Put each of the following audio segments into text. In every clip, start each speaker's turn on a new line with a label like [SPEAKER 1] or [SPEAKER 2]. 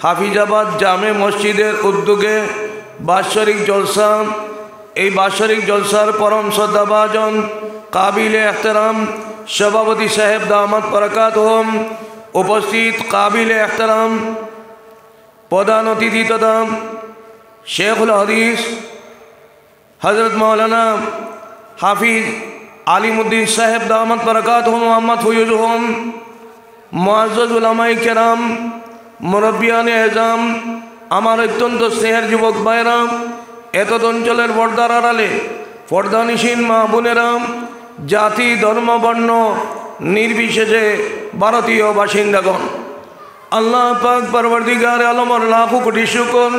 [SPEAKER 1] হাফিজাবাদ জামে মসজিদের উদ্যোগে বাৎসরিক জলসা। এই বাৎসরিক জলসার পরম শ্রদ্ধাভাজন কাবিলে এহতেরাম সভাপতি সাহেব দামাত বরকাতুহুম, উপস্থিত কাবিলে এহতেরাম প্রধান অতিথি তথা শেখুল হাদিস হজরত মৌলানা হাফিজ আলিমুদ্দিন সাহেব দামাত বরকাতুহুম মোহাম্মদ ফয়ুজুহুম, মুআজ্জাজ উলামায়ে কেরাম, মুরব্বিয়ানে এজাম, আমার অত্যন্ত স্নেহের যুবক ভাইরা, এতদ অঞ্চলের পর্দার আড়ালে পর্দানিসীন মা বোনেরা, জাতি ধর্ম বর্ণ নির্বিশেষে ভারতীয় বাসিন্দাগণ, আল্লাহ পাক পরবর্তীগার আলমের লাখো কোটি শুকর।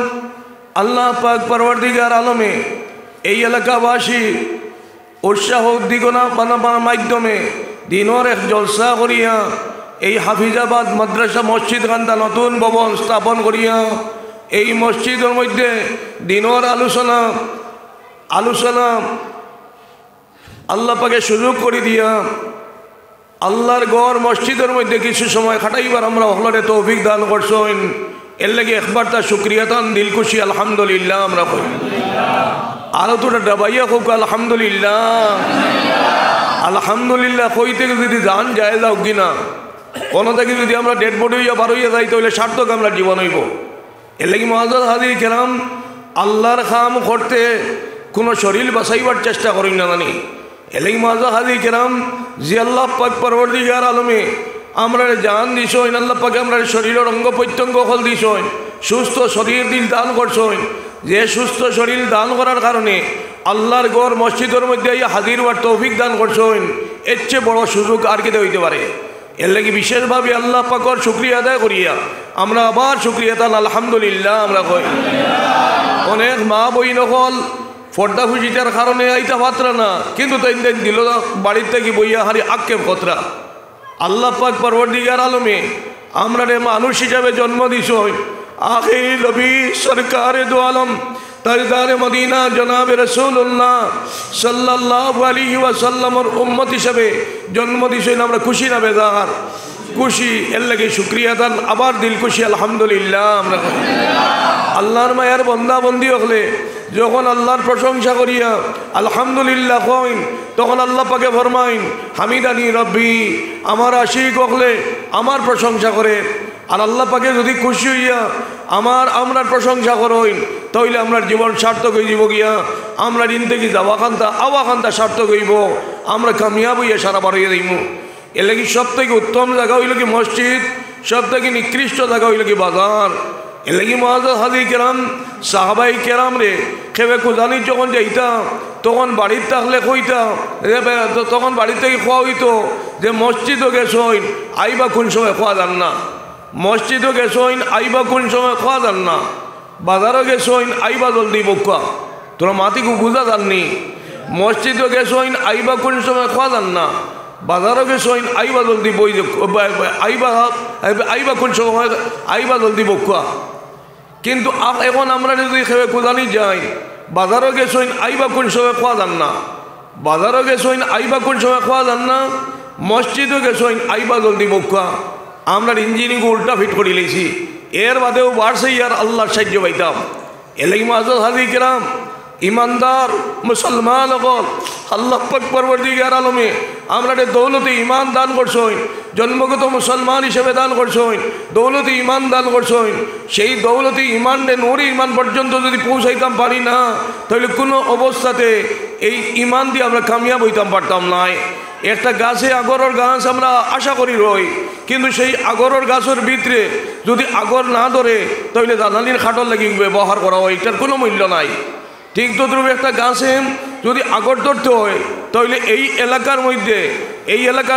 [SPEAKER 1] আল্লাহ পাক পরবর্তীগার আলমে এই এলাকাবাসী উৎসাহ উদ্দীপনা পানার মাধ্যমে দিনের এক জলসা করিয়া এই হাফিজাবাদ মাদ্রাসা মসজিদ খান্তা নতুন ভবন স্থাপন করিয়া এই মসজিদের মধ্যে দিনের আলোচনা আল্লাহ পাকে সুযোগ করে দিয়া আল্লাহর গড় মসজিদের মধ্যে কিছু সময় খাটাইবার আমরা হলরে তৌফিক দান করছেন। এর লাগে একবার তার শুক্রিয়া তান দিল খুশি আলহামদুলিল্লাহ আমরা কই। আরো তোরা ডাবাইয়া হোক আলহামদুলিল্লাহ। আলহামদুলিল্লাহ কইতে যদি জান যায় যাও কিনা, কোনো থেকে যদি আমরা ডেড বডি হইয়া বার হইয়া যাই তাহলে সার্থক আমরা জীবন হইব। এর লাগে মুআজ্জাজ হাজির কেরাম, আল্লাহর কাম করতে কোনো শরীর বাঁচাইবার চেষ্টা করি না জানি। এর লাগে মুআজ্জাজ হাজির কেরাম, যে আল্লাহ পাক পরবর্তীগার আলমে আমরা জান দিছইন, আল্লাহ পাকে আমরা শরীরের অঙ্গ প্রত্যঙ্গ ফল দিছইন, সুস্থ শরীর দিল দান করছইন। যে সুস্থ শরীর দান করার কারণে আল্লাহর গড় মসজিদের মধ্যে হাজির হওয়ার তৌফিক দান করছইন, এর চেয়ে বড় সুযোগ আর কেটে হইতে পারে। এর লাগে বিশেষভাবে আল্লাহ পাকর শুকরিয়া আদায় করিয়া আমরা আবার শুকরিয়া তান আলহামদুলিল্লাহ আমরা কই। অনেক মা বই নকল পর্দা খুশিটার কারণে আইতা পাত্রা না, কিন্তু তাই দিল বাড়ির থেকে বইয়া হারি আক্ষেপ কতরা। আল্লাহ পাক পরবর্তীগার আলমে আমরা মানুষ হিসাবে জন্ম দিছ। আখির নবী সরকারে দো আলম তাজদারে মদিনা জনাবে রাসূলুল্লাহ সাল্লাল্লাহু আলাইহি ওয়াসাল্লামের উম্মত হিসাবে জন্ম দিছেন। আমরা খুশি না বেজার? খুশি। এর লাগে শুকরিয়া দান আবার দিল খুশি আলহামদুলিল্লাহ আমরা। আল্লাহর মায়ার বন্দা বন্দি হলে যখন আল্লাহর প্রশংসা করিয়া আলহামদুলিল্লাহ কইন, তখন আল্লাহ পাকে ফরমাইন হামিদানি রব্বি, আমার আশিক হলে আমার প্রশংসা করে। আর আল্লাহ পাকে যদি খুশি হইয়া আমরা প্রশংসা করইন, তাহলে আমরা জীবন সার্থক হয়ে যাব গিয়া। আমরা দিন থেকে আওয়াখান্তা সার্থক হইব, আমরা কামিয়াব হইয়া সারা বার হইয়া দিব। এর লাগি সব থেকে উত্তম জায়গা হইল কি মসজিদ, সব থেকে নিকৃষ্ট জায়গা হইল কি বাজার। এর লাগি মুআজ্জাজ হাজির কেরাম, সাহাবাই কেরাম রে খেবে কুজানি যখন যাইতাম তখন বাড়ির থাকলে কইতাম, তখন বাড়ির থেকে খোয়া হইতো যে মসজিদও গেছইন আইবা কোন সময় খোয়া যান না, মসজিদও গেছইন আইবা কোন সময় খোয়া যান না, বাজারও গেছইন আইবা জলদি বকুয়া। তোরা মাতিকু বুঝা যাননি, মসজিদও গেছইন আইবা কোন সময় খোয়া যান না, বাজারও গেছইন আইবা জলদি বই আইবা কোন সময় আইবা জলদি বকুয়া। কিন্তু এখন আমরা যদি খেয়ে কোদানি যাই, বাজারও গেছইন আইবা কোন সময় খোয়া যান না, বাজারও গেছইন আইবা কোন সময় খোয়া যান না, মসজিদও গেছইন আইবা জলদি বকুয়া। আমরা ইঞ্জিনিয়ারিং উল্টা ফিট করে লেছি, এর বাদেও বাড়ছে আর আল্লাহর সাহায্য পাইতাম। এলাকি মুআজ্জাজ হাজির কেরাম, ইমানদার মুসলমান হল আল্লাহ পাক পরবর্তীগার আলমে আমরা দৌলতে ইমান দান করছইন, জন্মগত মুসলমান হিসেবে দান করছইন, দৌলতে ইমান দান করছইন। সেই দৌলতে ইমান নূরে ইমান পর্যন্ত যদি পৌঁছাইতাম পারি না, তাহলে কোনো অবস্থাতে এই ইমান দিয়ে আমরা কামিয়াব হইতাম পারতাম না। একটা গাছে আগরের গাছ আমরা আশা করি রই, কিন্তু সেই আগরের গাছের ভিতরে যদি আগর না ধরে তাহলে দানালির খাটর লাগি ব্যবহার করা হয়, এটার কোনো মূল্য নাই। ঠিক তদ্রুপ একটা গাছে যদি আগর ধরতে হয়, তাহলে এই এলাকার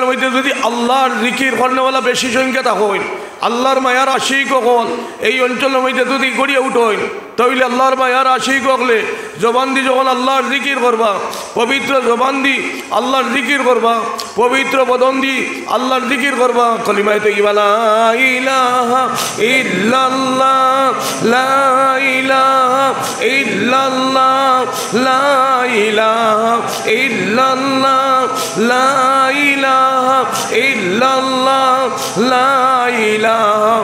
[SPEAKER 1] মধ্যে যদি আল্লাহর জিকির করনেওয়ালা বেশি সংখ্যা হয়, আল্লাহর মায়ার আশিক হল এই অঞ্চলের মধ্যে যদি গড়িয়ে উঠেন, তাহলে আল্লাহর মায়ার আশিক হলে জবান দি যখন আল্লাহর জিকির করবা, পবিত্র জবান দি আল্লাহর জিকির করবা, পবিত্র বদন দি আল্লাহর জিকির করবা, কলিমায়ে তাইয়্যিবা লা ইলাহা ইল্লাল্লাহ লা ইলাহা ইল্লাল্লাহ লা ইলাহা ইল্লাল্লাহ লা ইলাহা ইল্লাল্লাহ লা ইলাহা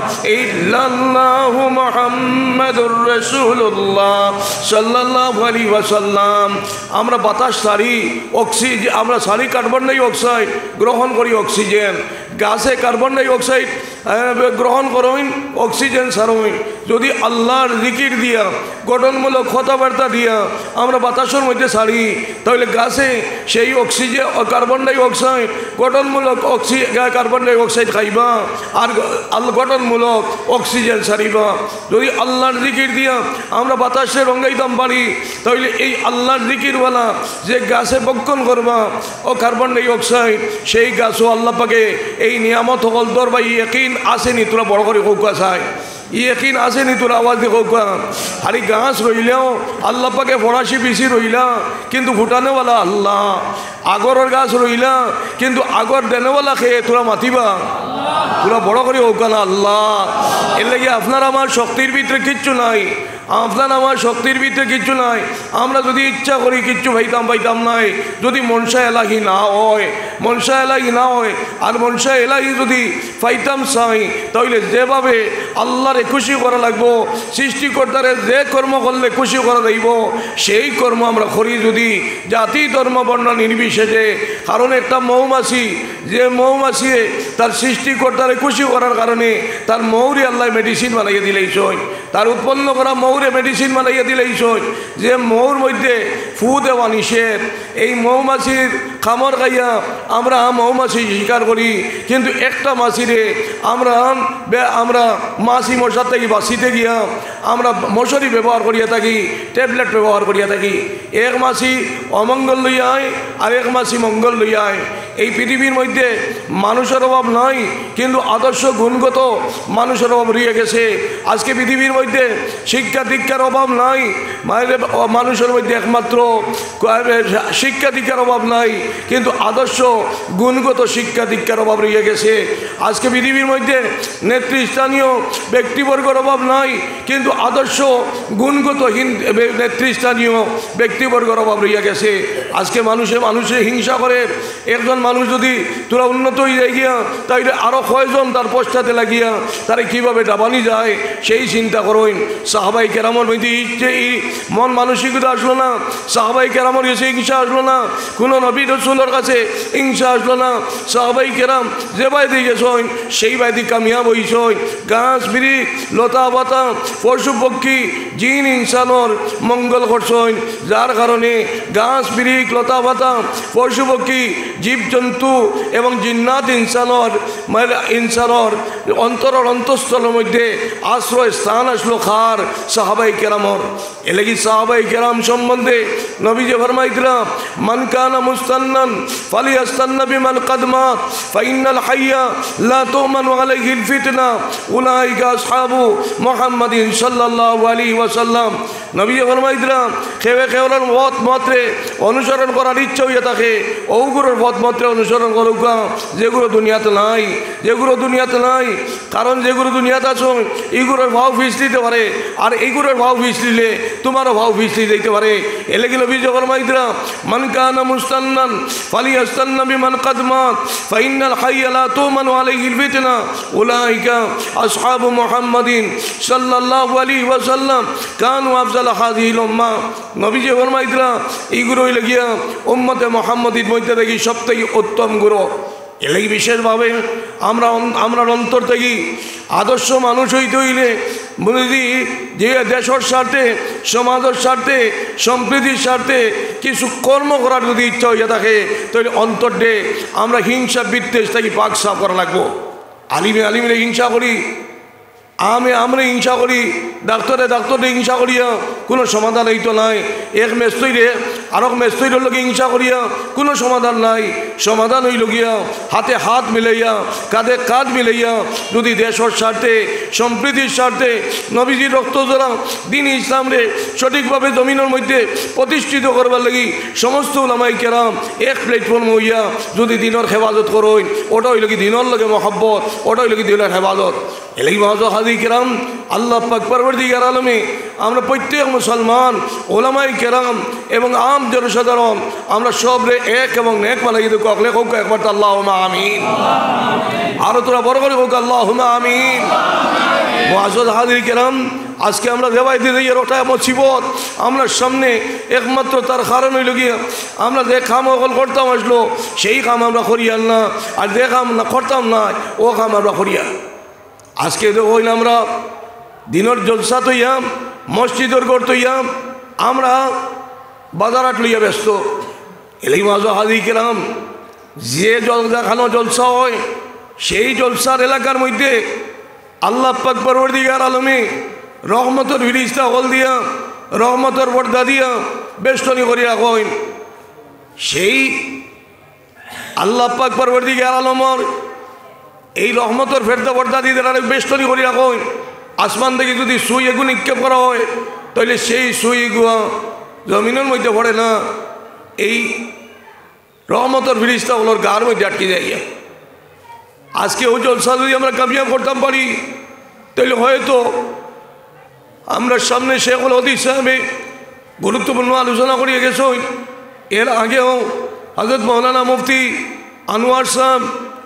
[SPEAKER 1] ইল্লাল্লাহ মুহাম্মাদুর রাসূলুল্লাহ সাল্লাল্লাহু আলাইহি ওয়াসাল্লাম। আমরা বাতাস ছাড়ি, অক্সিজেন আমরা ছাড়ি কার্বন ডাই অক্সাইড, গ্রহণ করি অক্সিজেন। গাছে কার্বন ডাই অক্সাইড গ্রহণ করুন, অক্সিজেন ছাড়ুন। যদি আল্লাহর জিকির দিয়া, গঠনমূলক কথাবার্তা দিয়া আমরা বাতাসের মধ্যে ছাড়ি, তাহলে গাছে সেই অক্সিজেন কার্বন ডাই অক্সাইড গঠনমূলক কার্বন ডাই অক্সাইড খাইবা আর গঠনমূলক অক্সিজেন ছাড়িবা। যদি আল্লাহর জিকির দিয়া আমরা বাতাসে রঙাইতাম পারি, তাহলে এই আল্লাহর জিকিরওয়ালা যে গাছে বক্ষণ করবা ও কার্বন ডাই অক্সাইড, সেই গাছও আল্লাহ পাকে এই নিয়ামত সকল তোর বা ইয়কিন আসেনি, তোরা বড় করে কৌকা চায় ইয়কিন আসেনি, তোর আওয়াজ দিয়ে কৌকা। আর এই গাছ রইলেও আল্লাহ পাকে ফরাসি পিছি রইলা, কিন্তু ফুটানেওয়ালা আল্লাহ। আগরের গাছ রইলা, কিন্তু আগর দেনেওয়ালা খেয়ে তোরা মাতিবা, তোরা বড় করে কৌকা না আল্লাহ। এর লাগে আপনার আমার শক্তির ভিতরে কিচ্ছু নাই, আপনার আমার শক্তির ভিতরে কিচ্ছু নাই। আমরা যদি ইচ্ছা করি কিচ্ছু পাইতাম নাই, যদি মনসা এলাহি না হয়, মনসা এলাহি না হয়। আর মনসা এলাহি যদি পাইতাম চাই, তাহলে যেভাবে আল্লাহরে খুশি করা লাগবো, সৃষ্টিকর্তারে যে কর্ম করলে খুশি করা যাইব, সেই কর্ম আমরা করি যদি জাতি ধর্ম বর্ণ নির্বিশেষে। কারণ একটা মৌমাছি, যে মৌমাছি তার সৃষ্টিকর্তারে খুশি করার কারণে তার মৌরে আল্লাহ মেডিসিন বানাইয়া দিলেই সই, তার উৎপন্ন করা মৌরে মেডিসিন বানাইয়া দিলেই সই। যে মৌর মধ্যে ফু দেওয়া নিষেধ, এই মৌমাছির খামর খাইয়া আমরা মৌমাছি শিকার করি, কিন্তু একটা মাছিরে আমরা মাছি মশার থেকে বাঁচিতে গিয়া আমরা মশারি ব্যবহার করিয়া থাকি, ট্যাবলেট ব্যবহার করিয়া থাকি। এক মাছি অমঙ্গল লইয়ায় আর এক মাছি মঙ্গল লইয়ায়। এই পৃথিবীর মধ্যে মানুষের অভাব নাই, কিন্তু আদর্শ গুণগত মানুষের অভাব রয়ে গেছে। আজকে পৃথিবীর মধ্যে শিক্ষা দীক্ষার অভাব নাই, মানুষের মধ্যে একমাত্র শিক্ষা দীক্ষার অভাব নাই, কিন্তু আদর্শ গুণগত শিক্ষা দীক্ষার অভাব রয়ে গেছে। আজকে পৃথিবীর মধ্যে নেতৃস্থানীয় ব্যক্তিবর্গের অভাব নাই, কিন্তু আদর্শ গুণগত নেতৃস্থানীয় ব্যক্তিবর্গের অভাব রয়ে গেছে। আজকে মানুষে হিংসা করে। একজন মানুষ যদি তোরা উন্নত হয়ে যায় গিয়া, তাইলে আরও কয়জন তার পশ্চাতে লাগিয়া তারা কীভাবে ডাবানি যায় সেই চিন্তা করুন। সাহাবাই কেরামর মধ্যে মন মানসিকতা আসলো না, সাহাবাই কেরামর কাছে হিংসা আসলো না, কোনো নবী রসুলের কাছে হিংসা আসলো না। সাহাবাই কেরাম যে বাইদি গেছেন সেই বাইদি কামিয়াব হইছেন। গাছ বিরিখ লতা পাতা পশু পক্ষী জিন ইনসানর মঙ্গল করছেন, যার কারণে গাছ বিরিখ লতা পাতা পশু পক্ষী জীবজন্তু এবং জিন্নাত ইনসানর অন্তরের অন্তঃস্থলের মধ্যে আশ্রয় স্থান আসলো খার সাহাবাই কেরামর। এলাকি সাহাবাই কেরাম সম্বন্ধে নবীজি ফরমাইছিলেন, মান কানা মুস্তান্নান ফালিয়াস্তান্না বিমান কাদ মাত ফাইন্নাল হাইয়া লা তুমানু আলাইহিল ফিতনা উলাইকা আসহাবু মুহাম্মাদিন সাল্লাল্লাহু আলাইহি ওয়াসাল্লাম। নবীজি ফরমাইছিলেন, কেউলার পথ মাত্রে অনুসরণ করার ইচ্ছা হইয়া থাকে, ওগুলোর পথ মাত্রে অনুসরণ করুক যেগুলো দুনিয়াতে নাই, যেগুলো দুনিয়াতে নাই। কারণ যেগুলো দুনিয়াতে আছো এইগুলোর ভাও ফিস দিতে পারে, আর এইগুলোর ভাও ফিস দিলে তোমারও ভাও ফিস দিতে পারে। এলে গেল বিজয় ফরমাইছিলেন, মান কানা মুস্তান্নান ফালিয়াস্তান্না বিমান কাদ মাত ফাইন্নাল হাইয়া লা তুমানু আলাইহিল ফিতনা উলাইকা আসহাবু মুহাম্মাদিন সাল্লাল্লাহু আলাইহি ওয়াসাল্লাম কানু আফজাল হাযিহিল উম্মাহ। নবীজি ফরমাইছিলেন, এইগুলো হইলে গিয়া উম্মতে মুহাম্মাদির মধ্যে দেখি সবথেকে উত্তম গুরু। এলেই বিশেষভাবে আমরা অন্তর থেকে আদর্শ মানুষ হইতে হইলে বুঝি যে দেশের স্বার্থে, সমাজের স্বার্থে, সম্প্রীতির স্বার্থে কিছু কর্ম করার যদি ইচ্ছা হইয়া থাকে, তাহলে অন্তরে আমরা হিংসা বিদ্বেষ থেকে পাক সাফ করা লাগবো। আলিমে হিংসা করি, আমরা হিংসা করি, ডাক্তারে হিংসা করিয়া কোনো সমাধান এই তো নাই। এক মেস্তইরে আরক মেস্তইরের লোকে হিংসা করিয়া কোনো সমাধান নাই। সমাধান হইল গিয়া হাতে হাত মিলাইয়া, কাঁধে কাঁধ মিলাইয়া যদি দেশের স্বার্থে, সম্প্রীতির স্বার্থে, নবীজির রক্ত জোড়া দিন ইসলামরে সঠিকভাবে জমিনের মধ্যে প্রতিষ্ঠিত করবার লাগি সমস্ত উলামায়ে কেরাম এক প্ল্যাটফর্ম হইয়া যদি দিনের হেফাজত করইন, ওটা হইল কি দিনের লগে মহব্বত, ওটা হইল কি দিনের হেফাজত। এলেই মহাজ হাজি কেরাম আল্লাহ পাক পরবর্তীকার আলমে আমরা প্রত্যেক মুসলমান ওলামাই কেরাম এবং আম জনসাধারণ আমরা সবরে এক এবং নেক বানাই দিই কখলে হোক একবার আল্লাহুম্মা আমিন আরো তোরা বড় করে হোক আল্লাহুম্মা আমিন মুআজ্জাজ হাজির কেরাম আজকে আমরা দেবাই দিই এর ওটা মুসিবত আমরা সামনে একমাত্র তার কারণ হইল গিয়া আমরা যে কাম ওগুলো করতাম আসলো সেই কাম আমরা করিয়াল না আর যে কাম না করতাম না ও কাম আমরা করিয়াল আজকে হইল আমরা দিনের জলসা তৈয়াম মসজিদের গড় তৈয়াম আমরা বাজারাট লইয়া ব্যস্ত এলাই মাঝে হাজির কেরাম যে দেখানো জলসা হয় সেই জলসার এলাকার মধ্যে আল্লাহ পাক পরওয়ারদিগার আলমে রহমতের ফিরিস্তা হল দিয়া রহমতের পর্দা দিয়া বেষ্টনী করিয়া কইন সেই আল্লাহ পাক পরওয়ারদিগার আলমর এই রহমতের ফেরদা পর্দা দিয়ে তারা বেষ্টনী করিয়া কইন আসমান থেকে যদি সুই এগু নিক্ষেপ করা হয় তাহলে সেই সুই গুয়া জমিনের মধ্যে পড়ে না এই রহমতের ফিরিস্তা হলোর গার মধ্যে আটকে যাইয়া আজকে ওই জলসা যদি আমরা কামিয়াব করতাম পারি তাহলে হয়তো আমরা সামনে শেখুল হাদিস সাহেবে গুরুত্বপূর্ণ আলোচনা করিয়ে গেছ এর আগেও হযরত মাওলানা মুফতি আনোয়ার সাহেব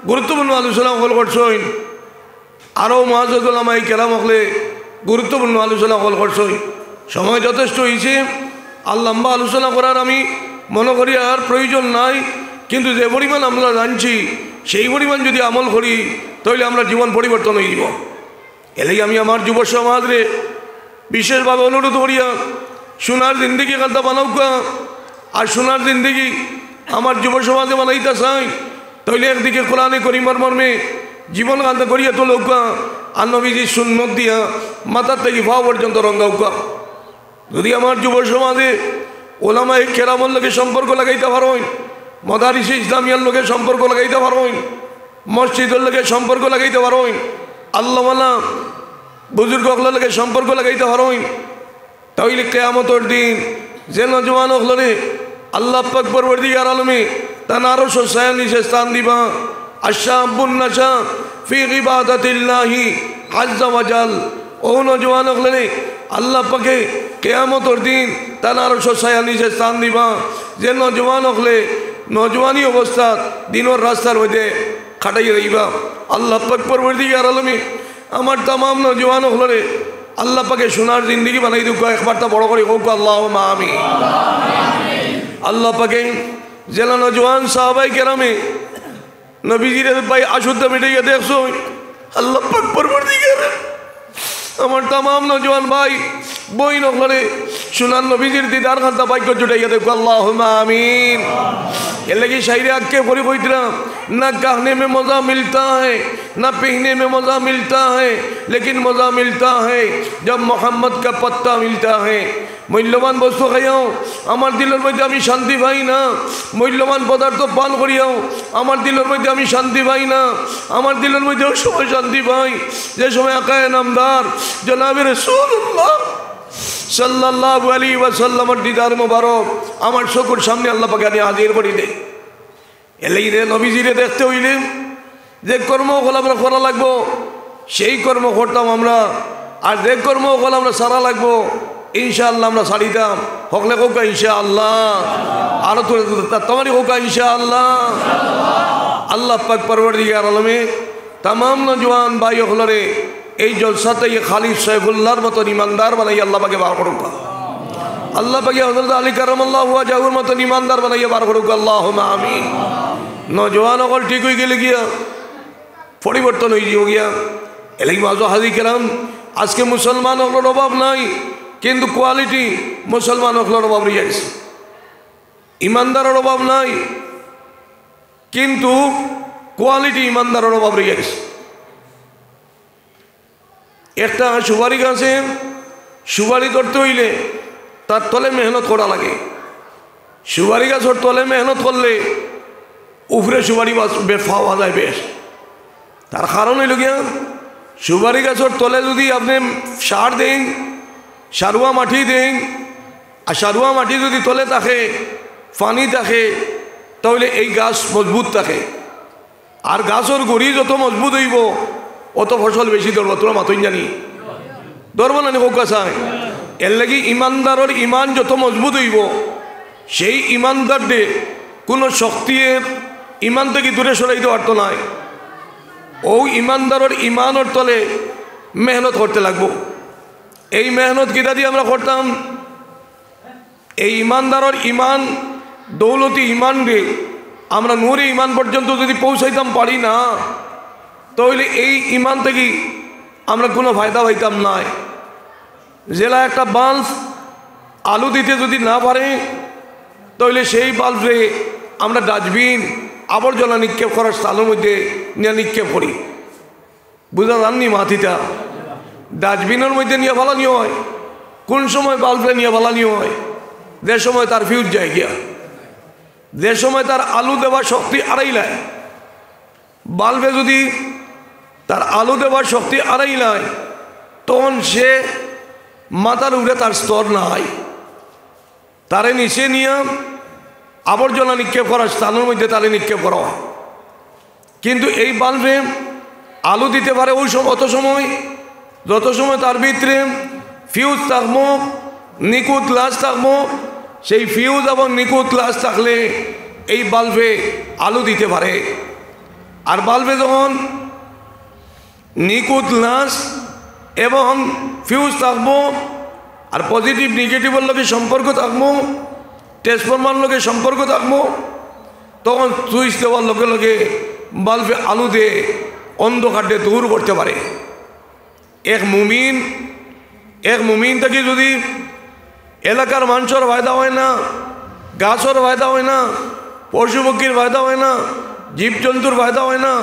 [SPEAKER 1] গুরুত্বপূর্ণ আলোচনা হল করছেন আরও মুআজ্জাজ উলামায়ে কেরাম হলে গুরুত্বপূর্ণ আলোচনা হল করছেন সময় যথেষ্ট হয়েছে আর লম্বা আলোচনা করার আমি মনে করি আর প্রয়োজন নাই কিন্তু যে পরিমাণ আমরা জানছি সেই পরিমাণ যদি আমল করি তাহলে আমরা জীবন পরিবর্তন হয়ে যাব এলেই আমি আমার যুব সমাজরে বিশেষভাবে অনুরোধ করিয়া সোনার জিন্দিগি কান্তা বানাউকা আর সোনার জিন্দিগি আমার যুব সমাজে বানাইতে চাই তাহলে একদিকে কোরআনে করিমার মর্মে জীবন কান্তা করিয়া তোলৌকা আর নবীজির সুন্নত দিয়া মাথার থেকে পা পর্যন্ত রঙ্গাউকা যদি আমার যুব সমাজে ওলামায়ে কেরামর লোকে সম্পর্ক লাগাইতে পারেন মদারিসে ইসলামিয়ার লোকে সম্পর্ক লাগাইতে পারেন মসজিদের লোকে সম্পর্ক লাগাইতে পারেন আল্লাহওয়ালা বুজুর্গ হকলের লোকে সম্পর্ক লাগাইতে পারেন তাহলে কিয়ামতের দিন যে নজওয়ান হকলরে আল্লাহ পাক পরওয়ারদিগার আলমে তার আরো ছায়ার নিচে স্থান দিবা আশাবুন নাশা ফি ইবাদাতিল্লাহি আজ্জা ওয়াজাল ও নজওয়ান হকলরে আল্লাহ পাকে কিয়ামতের দিন তার আরো ছায়ার নিচে স্থান দিবা যে নজওয়ান হকলে নজওয়ানি অবস্থা দিনের রাস্তার মধ্যে খাটাইয়া রইবা আল্লাহ পাক পরওয়ারদিগার আলমে আমার तमाम নজওয়ান হলরে আল্লাহ পাকে সোনার জিন্দিগি বানাই দিও একবার তা বড় করে হোক আল্লাহুম্মা আমিন আল্লাহ পাকে জেলা নজওয়ান সাহাবায়ে কেরামে নবীজির ভাই আশুদ্ধ মিটাইয়া দেখছো আল্লাহ পাক পরওয়ারদিগার আমার तमाम নজওয়ান ভাই বই নখলে সোনার নবীজির দিদার খান্তা ভাগ্য জুটাইয়া দেখো আল্লাহুম্মা আমিন ये लगी शायरी आके पूरी कोई तरह ना कहने में मज़ा मिलता है ना पीने में मज़ा मिलता है लेकिन मज़ा मिलता है जब मोहम्मद का पत्ता मिलता है मूल्यवान बस्तु खाइयाओ आमार दिलेर मध्य आमी शांति पाई ना मूल्यवान पदार्थ पान करियाओ आमार दिलेर मध्य आमी शांति पाई ना आमार दिलेर मध्य समय शांति पाई जे समय आकाए नामदार जनाबे रसूलुल्लाह सल्लल्लाहु अलैहि वसल्लम दीदार मुबारक आमार चोखের सामने आल्लाह पाक आनी हाजिर करी दे एलेई रे नबीजिरे देखते हইলে যে কর্মগুলো আমরা করা লাগবো সেই কর্ম করতাম আমরা আর যে কর্মগুলো আমরা সারা লাগবো ইনশাআল্লাহ আমরা সারিতাম হকলে কোকা ইনশাআল্লাহ আর তো তোমারই কোকা ইনশাআল্লাহ আল্লাহ পাক পরওয়ারদিগার আলমে तमाम নওজওয়ান ভাই হলরে এই জলসাতে খালিদ সাইফুল্লাহর মতন ইমানদার বানাই আল্লাহ পাকে বার করুক আল্লাহ পাকে হযরত আলী কারামাল্লাহু ওয়াজহুর মতন ইমানদার বানাইয়া বার করুক আল্লাহুম্মা আমিন নওজওয়ান হল ঠিক হয়ে গেলে গিয়া পরিবর্তন হয়ে যাও গিয়া এলাই মাঝো হাজি কেরাম আজকে মুসলমান হলোর অভাব নাই কিন্তু কোয়ালিটি মুসলমান হলোর অভাব রয়ে গেছে ইমানদারের অভাব নাই কিন্তু কোয়ালিটি ইমানদারের অভাব রয়ে গেছে একটা সুপারি গাছে সুপারি ধরতে হইলে তার তলে মেহনত করা লাগে সুপারি গাছের তলে মেহনত করলে উপরে সুপারি পাওয়া যায় বেশ তার কারণ হইল গিয়া সুপারি গাছের তলে যদি আপনি সার দেন সারুয়া মাটি দেন আর সারুয়া মাটি যদি তলে থাকে পানি থাকে তাহলে এই গাছ মজবুত থাকে আর গাছের গড়ি যত মজবুত হইব অত ফসল বেশি ধরব তোরা মাতই জানি ধরব না হোক চায় এর লাগি ইমানদারের ইমান যত মজবুত হইব সেই ইমানদারকে কোনো শক্তিয়ে ইমান থেকে দূরে সরাইতে পারত নাই। ও ইমানদারের ইমানের তলে মেহনত করতে লাগবো। এই মেহনত কিতা দিয়ে আমরা করতাম? এই ইমানদারের ইমান দৌলতি ইমান দিয়ে আমরা নূরে ইমান পর্যন্ত যদি পৌঁছাইতাম পারি না, তাহলে এই ইমান থেকে আমরা কোনো ফায়দা পাইতাম না। জেলা একটা বাল্ব আলু দিতে যদি না পারে, তাহলে সেই বাল্বে আমরা ডাস্টবিন আবর্জনা নিক্ষেপ করার স্থানের মধ্যে নিয়ে নিক্ষেপ করি। বুঝা যাননি মাথিটা? ডাস্টবিনের মধ্যে নিয়ে ফালানি হয়। কোন সময় বাল্বে নিয়ে ফালানি হয়? যে সময় তার ফিউজ যায় গিয়া, যে সময় তার আলু দেওয়ার শক্তি আড়াইলায়। বাল্বে যদি তার আলু দেওয়ার শক্তি আড়াইলায়, তখন সে মাথার উপরে তার স্তর নাই, তারে নিচে নিয়ে আবর্জনা নিক্ষেপ করার স্থানের মধ্যে তারে নিক্ষেপ করা হয়। কিন্তু এই বাল্বে আলু দিতে পারে ওই সময়, অত সময় যত সময় তার ভিতরে ফিউজ থাকবো, নিকুত গ্লাস থাকবো। সেই ফিউজ এবং নিকুত গ্লাস থাকলে এই বাল্বে আলু দিতে পারে। আর বাল্বে যখন নিকুত গ্লাস এবং ফিউজ থাকবো, আর পজিটিভ নেগেটিভের লোকের সম্পর্ক থাকবো, ট্রান্সফরমার লোকের সম্পর্ক থাকবো, তখন সুইচ দেওয়ার লগে লগে বাল্বে আলু দিয়ে অন্ধকারটা দূর করতে পারে। এক মুমিন থেকে যদি এলাকার মানুষের ফায়দা হয় না, গাছের ফায়দা হয় না, পশু পক্ষীর ফায়দা হয় না, জীবজন্তুর ফায়দা হয় না,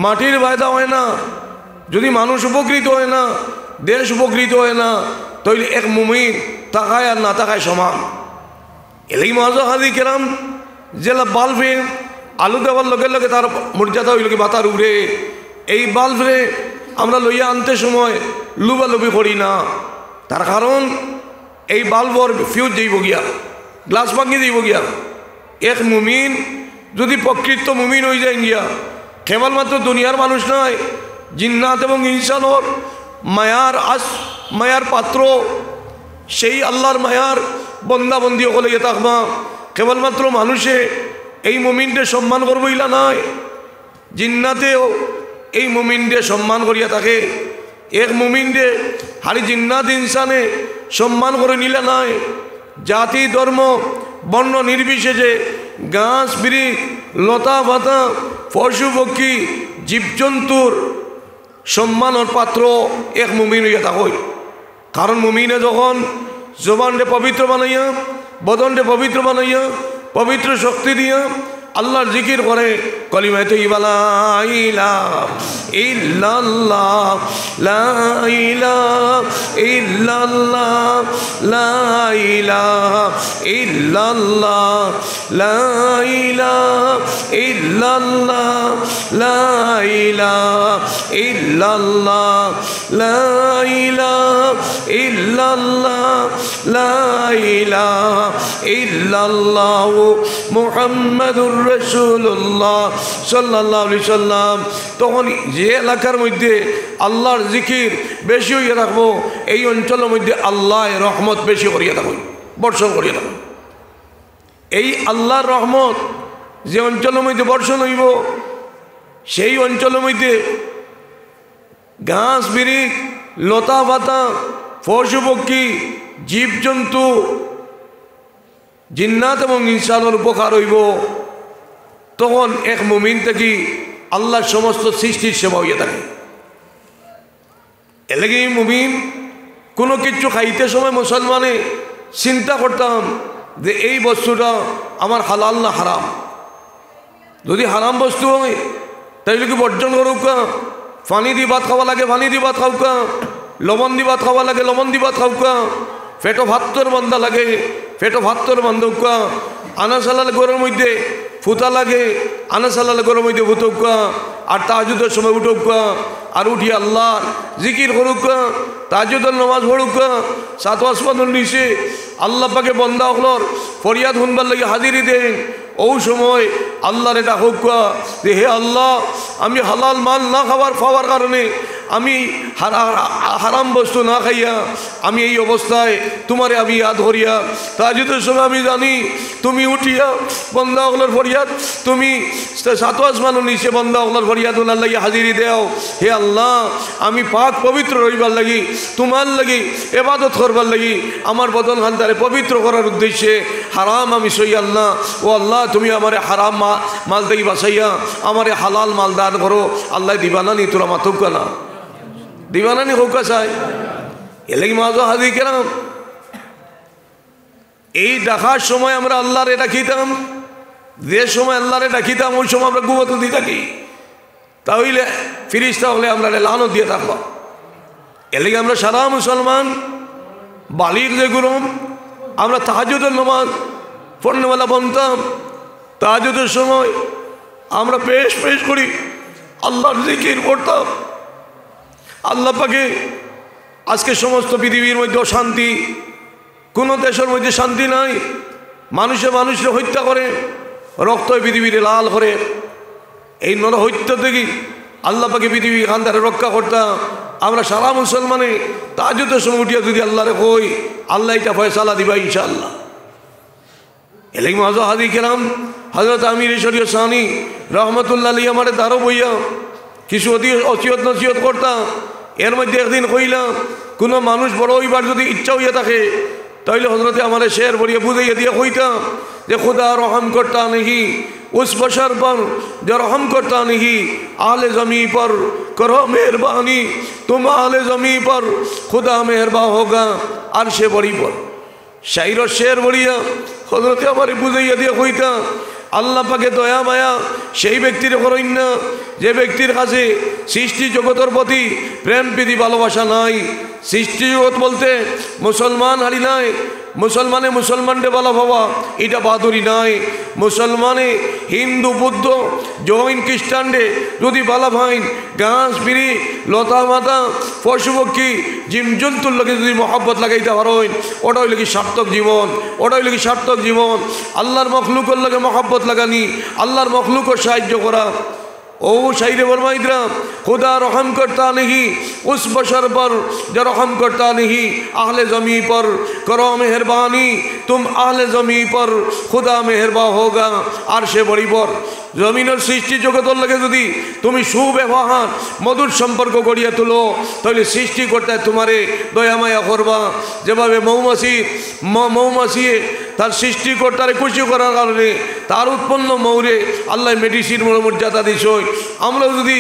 [SPEAKER 1] মাটির ফায়দা হয় না, যদি মানুষ উপকৃত হয় না, দেশ উপকৃত হয় না, তাহলে এক মুমিন তাকায় আর না তাকায় সমান। এলেই মহাজ হাজি কেরাম জেলা বাল্বে আলু দেওয়ার লগে লগে তার মর্যাদা হইল কি বাতার উড়ে। এই বাল্বে আমরা লইয়া আনতে সময় লুবালুবি করি না, তার কারণ এই বাল্বর ফিউজ দিব গিয়া, গ্লাস ভাঙিয়ে দিব গিয়া। এক মুমিন যদি প্রকৃত মুমিন হয়ে যায় গিয়া, কেবলমাত্র দুনিয়ার মানুষ নয়, জিন্নাত এবং ইনসানর মায়ার পাত্র, সেই আল্লাহর মায়ার বন্দা বন্দি হলে গিয়ে থাকবা। কেবলমাত্র মানুষে এই মুমিনকে সম্মান করবো ইলা নয়, জিন্নাতেও এই মুমিনকে সম্মান করিয়া থাকে। এক মুমিনকে হারি জিন্নাত ইনসানে সম্মান করে নিলে নয়, জাতি ধর্ম বর্ণ নির্বিশেষে গাছ বৃক্ষ লতা পাতা পশু পক্ষী জীবজন্তুর সম্মানের পাত্র এক মুমিন হইয়া থাকই। কারণ মুমিনে যখন জবানকে পবিত্র বানাইয়া, বদনকে পবিত্র বানাইয়া, পবিত্র শক্তি দিয়া আল্লাহর জিকির করে, কলিমা তাইয়্যিবা লা ইলাহা ইল্লাল্লাহ, লা ইলাহা ইল্লাল্লাহ, লা ইলাহা ইল্লাল্লাহ, লা ইলাহা ইল্লাল্লাহ, লা ইলাহা ইল্লাল্লাহ, লা ইলাহা ইল্লাল্লাহ, লা ইলাহা ইল্লাল্লাহ মুহাম্মাদুর রাসূলুল্লাহ সাল্লাল্লাহু আলাইহি সাল্লাম। তখন যে এলাকার মধ্যে আল্লাহর জিকির বেশি হইয়া রাখবো, এই অঞ্চলের মধ্যে আল্লাহ রহমত বেশি করিয়া থাকবো, বর্ষণ করিয়া থাকবো। এই আল্লাহর রহমত যে অঞ্চলের মধ্যে বর্ষণ হইব, সেই অঞ্চলের মধ্যে ঘাস বৃক্ষ লতা পাতা পশু পক্ষী জীবজন্তু জিন্নাত এবং ইনসানের উপকার হইব। তখন এক মুমিন থেকে আল্লাহর সমস্ত সৃষ্টির সেবা হইয়া থাকে। এলাকি মুমিন কোনো কিছু খাইতে সময় মুসলমানে চিন্তা করতাম যে এই বস্তুটা আমার হালাল না হারাম। যদি হারাম বস্তু হয় তাইলে কি বর্জন করুকা, পানি দি ভাত খাওয়া লাগে পানি দি ভাত খাওকা, লবণ দি ভাত খাওয়া লাগে লবণ দি ভাত খাওকা, পেটো ভাতর বান্ধা লাগে পেটো ভাতর বান্ধবকা, আনা সালাল গরুর মধ্যে ফুতা লাগে আনা সালাল গরুর মধ্যে ফুতকা, আর তাহাজ্জুদের সময় উঠুকা, আর উঠি আল্লাহ জিকির করুকা, তাহাজ্জুদের নামাজ পড়ুকা, সাত আসমানের নিচে আল্লাহ পাকে বন্দা হলর ফরিয়াদ শুনবার লাগে হাজিরি দেন। ও সময় আল্লাহর এটা হোকা যে হে আল্লাহ, আমি হালাল মাল না খাবার পাওয়ার কারণে আমি হারাম বস্তু না খাইয়া আমি এই অবস্থায় তোমারে আমি ইয়াদ করিয়া তাহাজ্জুদের সময় আমি জানি তুমি উঠিয়া বন্দা ওগুলোর ফরিয়াদ তুমি সাত আসমানের নিচে বন্দা ওগুলোর ফরিয়াদ ওনার লাগি হাজিরি দেও। হে আল্লাহ আমি পাক পবিত্র রইবার লাগি তোমার লাগি এবাদত করবার লাগি আমার বদন খানদারে পবিত্র করার উদ্দেশ্যে হারাম আমি সই আল্লাহ ও আল্লাহ তুমি আমারে হারাম মাল থেকে বাঁচাইয়া আমারে হালাল মাল দান করো। আল্লাহ দিবানানি তোরা মাথুক না দিবানানি হোক চাই এলাকি মাঝো হাজি কেরাম এই ডাকার সময় আমরা আল্লাহরে ডাকিতাম, যে সময় আল্লাহরে ডাকিতাম ওই সময় আমরা গুবত দিয়ে থাকি, তাহলে ফিরিস্তা হলে আমরা লানত দিয়ে থাকবো। এলাকি আমরা সারা মুসলমান বালির যে গুরুম আমরা তাহাজ্জুদের নামাজ পড়নেওয়ালা বনতাম, তাহাজ্জুদের সময় আমরা পেশ করি আল্লাহর জিকির করতাম। আল্লাহ পাকে আজকে সমস্ত পৃথিবীর মধ্যে অশান্তি, কোনো দেশের মধ্যে শান্তি নাই, মানুষে মানুষকে হত্যা করে, রক্ত পৃথিবীতে লাল করে। এই নরহত্যা থেকে আল্লাহ পাকে পৃথিবী খান দ্বারা রক্ষা করতাম। আমরা সারা মুসলমানে তাহাজ্জুদের সময় উঠিয়া যদি আল্লাহরে কই আল্লাহ এটা ফয়সালা দিবা ইনশাআল্লাহ। এলাকি মাঝো হাজি কেরাম হজরত আমির শরীয় সানি রহমতুল্লাহ আলী আমার দ্বারও বইয়া কিছু অসিয়ত নসিয়ত করতাম। এর মধ্যে একদিন কইলাম কোনো মানুষ বড় হইবার যদি ইচ্ছা হইয়া থাকে তাহলে হজরতে আমার শের বলিয়া বুঝাইয়া দিয়ে কইতাম যে খুদা রহম করতা नहीं उस बशर पर जो रहम करता नहीं, आले ज़मी पर करो मेहरबानी, तुम आले ज़मी पर खुदा मेहरबा होगा अर्शे बड़ी पर। शायर और शेर बड़िया हजरत हमारे बुझाइया दिया কইতা আল্লাহ পাকে দয়া মায়া সেই ব্যক্তির করেন না যে ব্যক্তির কাছে সৃষ্টি জগতের প্রতি প্রেম প্রীতি ভালোবাসা নাই। সৃষ্টি জগৎ বলতে মুসলমান হারি নাই, মুসলমানে মুসলমানকে ভালো ভাবা এটা বাহাদুরি নাই। মুসলমানে হিন্দু বৌদ্ধ জৈন খ্রিস্টানরে যদি ভালো ভাইন গাছ পিড়ি লতা মাতা পশু পক্ষী জীবজন্তুর লোকে যদি মহব্বত লাগাইতে পারেন ওটা হইলে কি সার্থক জীবন, ওটা হইলে কি সার্থক জীবন। আল্লাহর মখলুকের লোকে মহব্বত লাগানি, আল্লাহর মখলুকের সাহায্য করা। ओ शायरे फरमाइदरा खुदा रहम करता नहीं उस बशर पर जो रहम करता नहीं, आहले ज़मी पर करो मेहरबानी, तुम आहले ज़मी पर खुदा मेहरबा होगा आरशे बड़ी पर। जमीনের সৃষ্টি জগতের লাগে যদি তুমি সুব্যবহার মধুর সম্পর্ক গড়িয়ে তোলো তাহলে সৃষ্টিকর্তা তোমারে দয়া মায়া করবা। যেভাবে মৌমাছি তার সৃষ্টিকর্তারে খুশি করার কারণে তার উৎপন্ন মৌরে আল্লাহ মেডিসিন মর্যাদা দিছে। আমরা যদি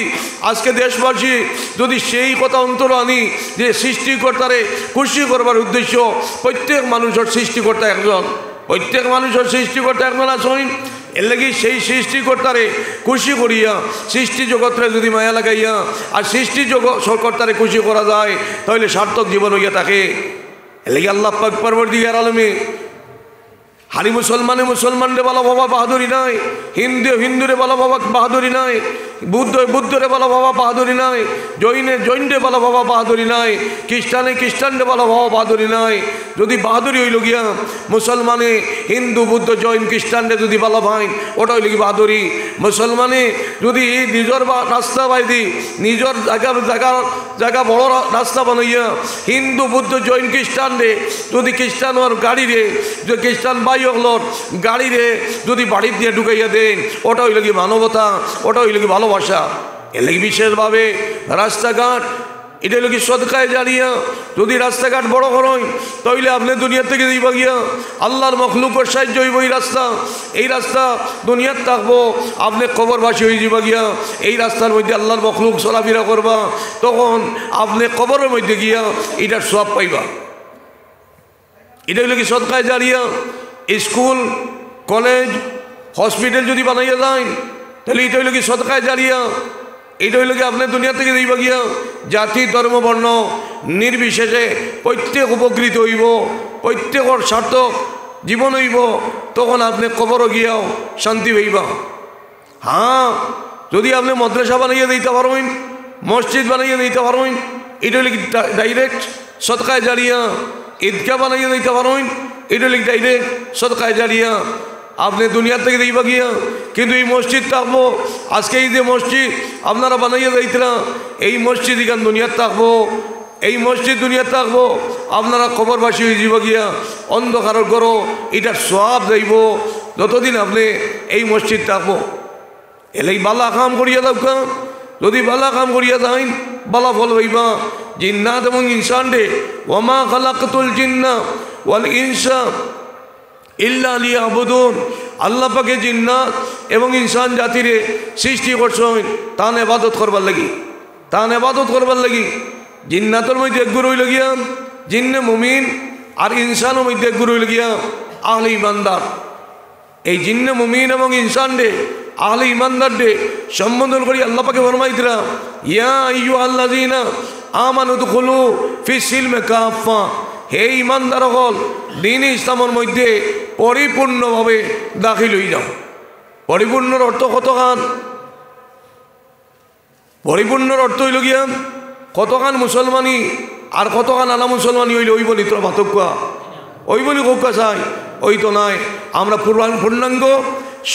[SPEAKER 1] আজকে দেশবাসী যদি সেই কথা অন্তর আনি যে সৃষ্টিকর্তারে খুশি করবার উদ্দেশ্য প্রত্যেক মানুষের সৃষ্টিকর্তা একজন, প্রত্যেক মানুষের সৃষ্টিকর্তা একজন আছেন। এর লাগি সেই সৃষ্টিকর্তারে খুশি করিয়া সৃষ্টি জগৎরে যদি মায়া লাগাইয়া আর সৃষ্টি কর্তারে খুশি করা যায় তাহলে সার্থক জীবন হইয়া থাকে। এর লাগি আল্লাহ পাক পরবর্তীকার আলমে হারি মুসলমানে মুসলমানরে ভালো বাবা বাহাদুরি নাই, হিন্দুরে ভালো বাবা বাহাদুরি নাই, বুদ্ধরে ভালো বাবা বাহাদুরি নাই, জৈনরে ভালো বাবা বাহাদুরি নাই, খ্রিস্টানরে ভালো বাবা বাহাদুরি নাই। যদি বাহাদুরি হইল গিয়া মুসলমানে হিন্দু বুদ্ধ জৈন খ্রিস্টানরে যদি ভালো ভাই ওটা হইল কি বাহাদুরি। মুসলমানে যদি নিজের রাস্তা বাইদি নিজের জায়গা বড় রাস্তা বানাইয়া হিন্দু বুদ্ধ জৈন খ্রিস্টানরে যদি খ্রিস্টান গাড়ি রে খ্রিস্টান ভাইগুলোর গাড়ি রে যদি বাড়ি দিয়ে ঢুকাইয়া দেন ওটা হইল কি মানবতা, ওটা হইল কি ভালোবাসা। এর লাগি বিশেষভাবে রাস্তাঘাট এটা হইল কি সদকায়ে জারিয়া। যদি রাস্তাঘাট বড় করেন তাহলে আপনি দুনিয়া থেকে যাইবা গিয়া আল্লাহর মখলুকের সাহায্য হইব। এই রাস্তা দুনিয়ার থাকবো, আপনি কবরবাসী হয়ে যাবা গিয়া এই রাস্তার মধ্যে আল্লাহর মখলুক চলাফেরা করবা, তখন আপনি কবরের মধ্যে গিয়া এটার সওয়াব পাইবা। এটা হইল কি সদকায়ে জারিয়া। স্কুল কলেজ হসপিটাল যদি বানাইয়া যায় তাহলে এটা হইল কি সদকায়ে জারিয়া। এটা হইল কি আপনার দুনিয়া থেকে যাইবা গিয়া জাতি ধর্ম বর্ণ নির্বিশেষে প্রত্যেক উপকৃত হইব, প্রত্যেকের সার্থক জীবন হইব, তখন আপনি কবরও গিয়াও শান্তি হইবা। হ্যাঁ, যদি আপনি মাদ্রাসা বানাইয়া দিতে পারেন, মসজিদ বানাইয়া দিতে পারেন, এটা হইল কি ডাইরেক্ট সদকায়ে জারিয়া। ঈদগাহ বানাইয়া দিতে পারেন, এটা হইল ডাইরেক্ট সদকায়ে জারিয়া। আপনি দুনিয়ার থেকে দেখবা গিয়া, কিন্তু এই মসজিদ থাকবো। আজকে এই যে মসজিদ আপনারা বানাইয়া যাইতে না, এই মসজিদ এখান দুনিয়ার থাকবো, এই মসজিদ দুনিয়ার থাকবো। আপনারা খবরবাসী হয়ে যাব গিয়া, অন্ধকার করো, এটার সব যাইব যতদিন আপনি এই মসজিদ থাকবো। এলেই বালা কাম করিয়া দাও। যদি বালা কাম করিয়া যাইন বালা ফল হইবা। জিন্নাত এবং ইনসান রে ওয়ামা খালাকতুল জিন্না ওয়াল ইনসা ইল্লা লিয়াবুদুন, আল্লাহ পাকে জিন্নাত এবং ইনসান জাতিরে সৃষ্টি করছেন তান ইবাদত করবার লাগি, তান ইবাদত করবার লাগি। জিন্নাতের মধ্যে এক গুরু হইল গিয়া জিন্নে মুমিন, আর ইনসানের মধ্যে এক গুরু হইল গিয়া আহলে ইমানদার। এই জিন্নে মুমিন এবং ইনসান রে আহলে ইমানদার রে সম্বোধন করি আল্লাহ পাকে ফরমাইতরা, ইয়া আইয়ুহাল্লাযীনা আমানু দুখুলু ফিস সিলমি কাফা, হে ইমানদার হল দ্বীন ইসলামের মধ্যে পরিপূর্ণভাবে দাখিল হয়ে যাও। পরিপূর্ণর অর্থ কতখান? পরিপূর্ণর অর্থ হইল গিয়া কতখান মুসলমানি আর কতখান আলা মুসলমানি হইলে ওই বলি তোর পার্থক্য, ওই বলি কৌকা চাই, ওই তো নাই। আমরা পূর্ণাঙ্গ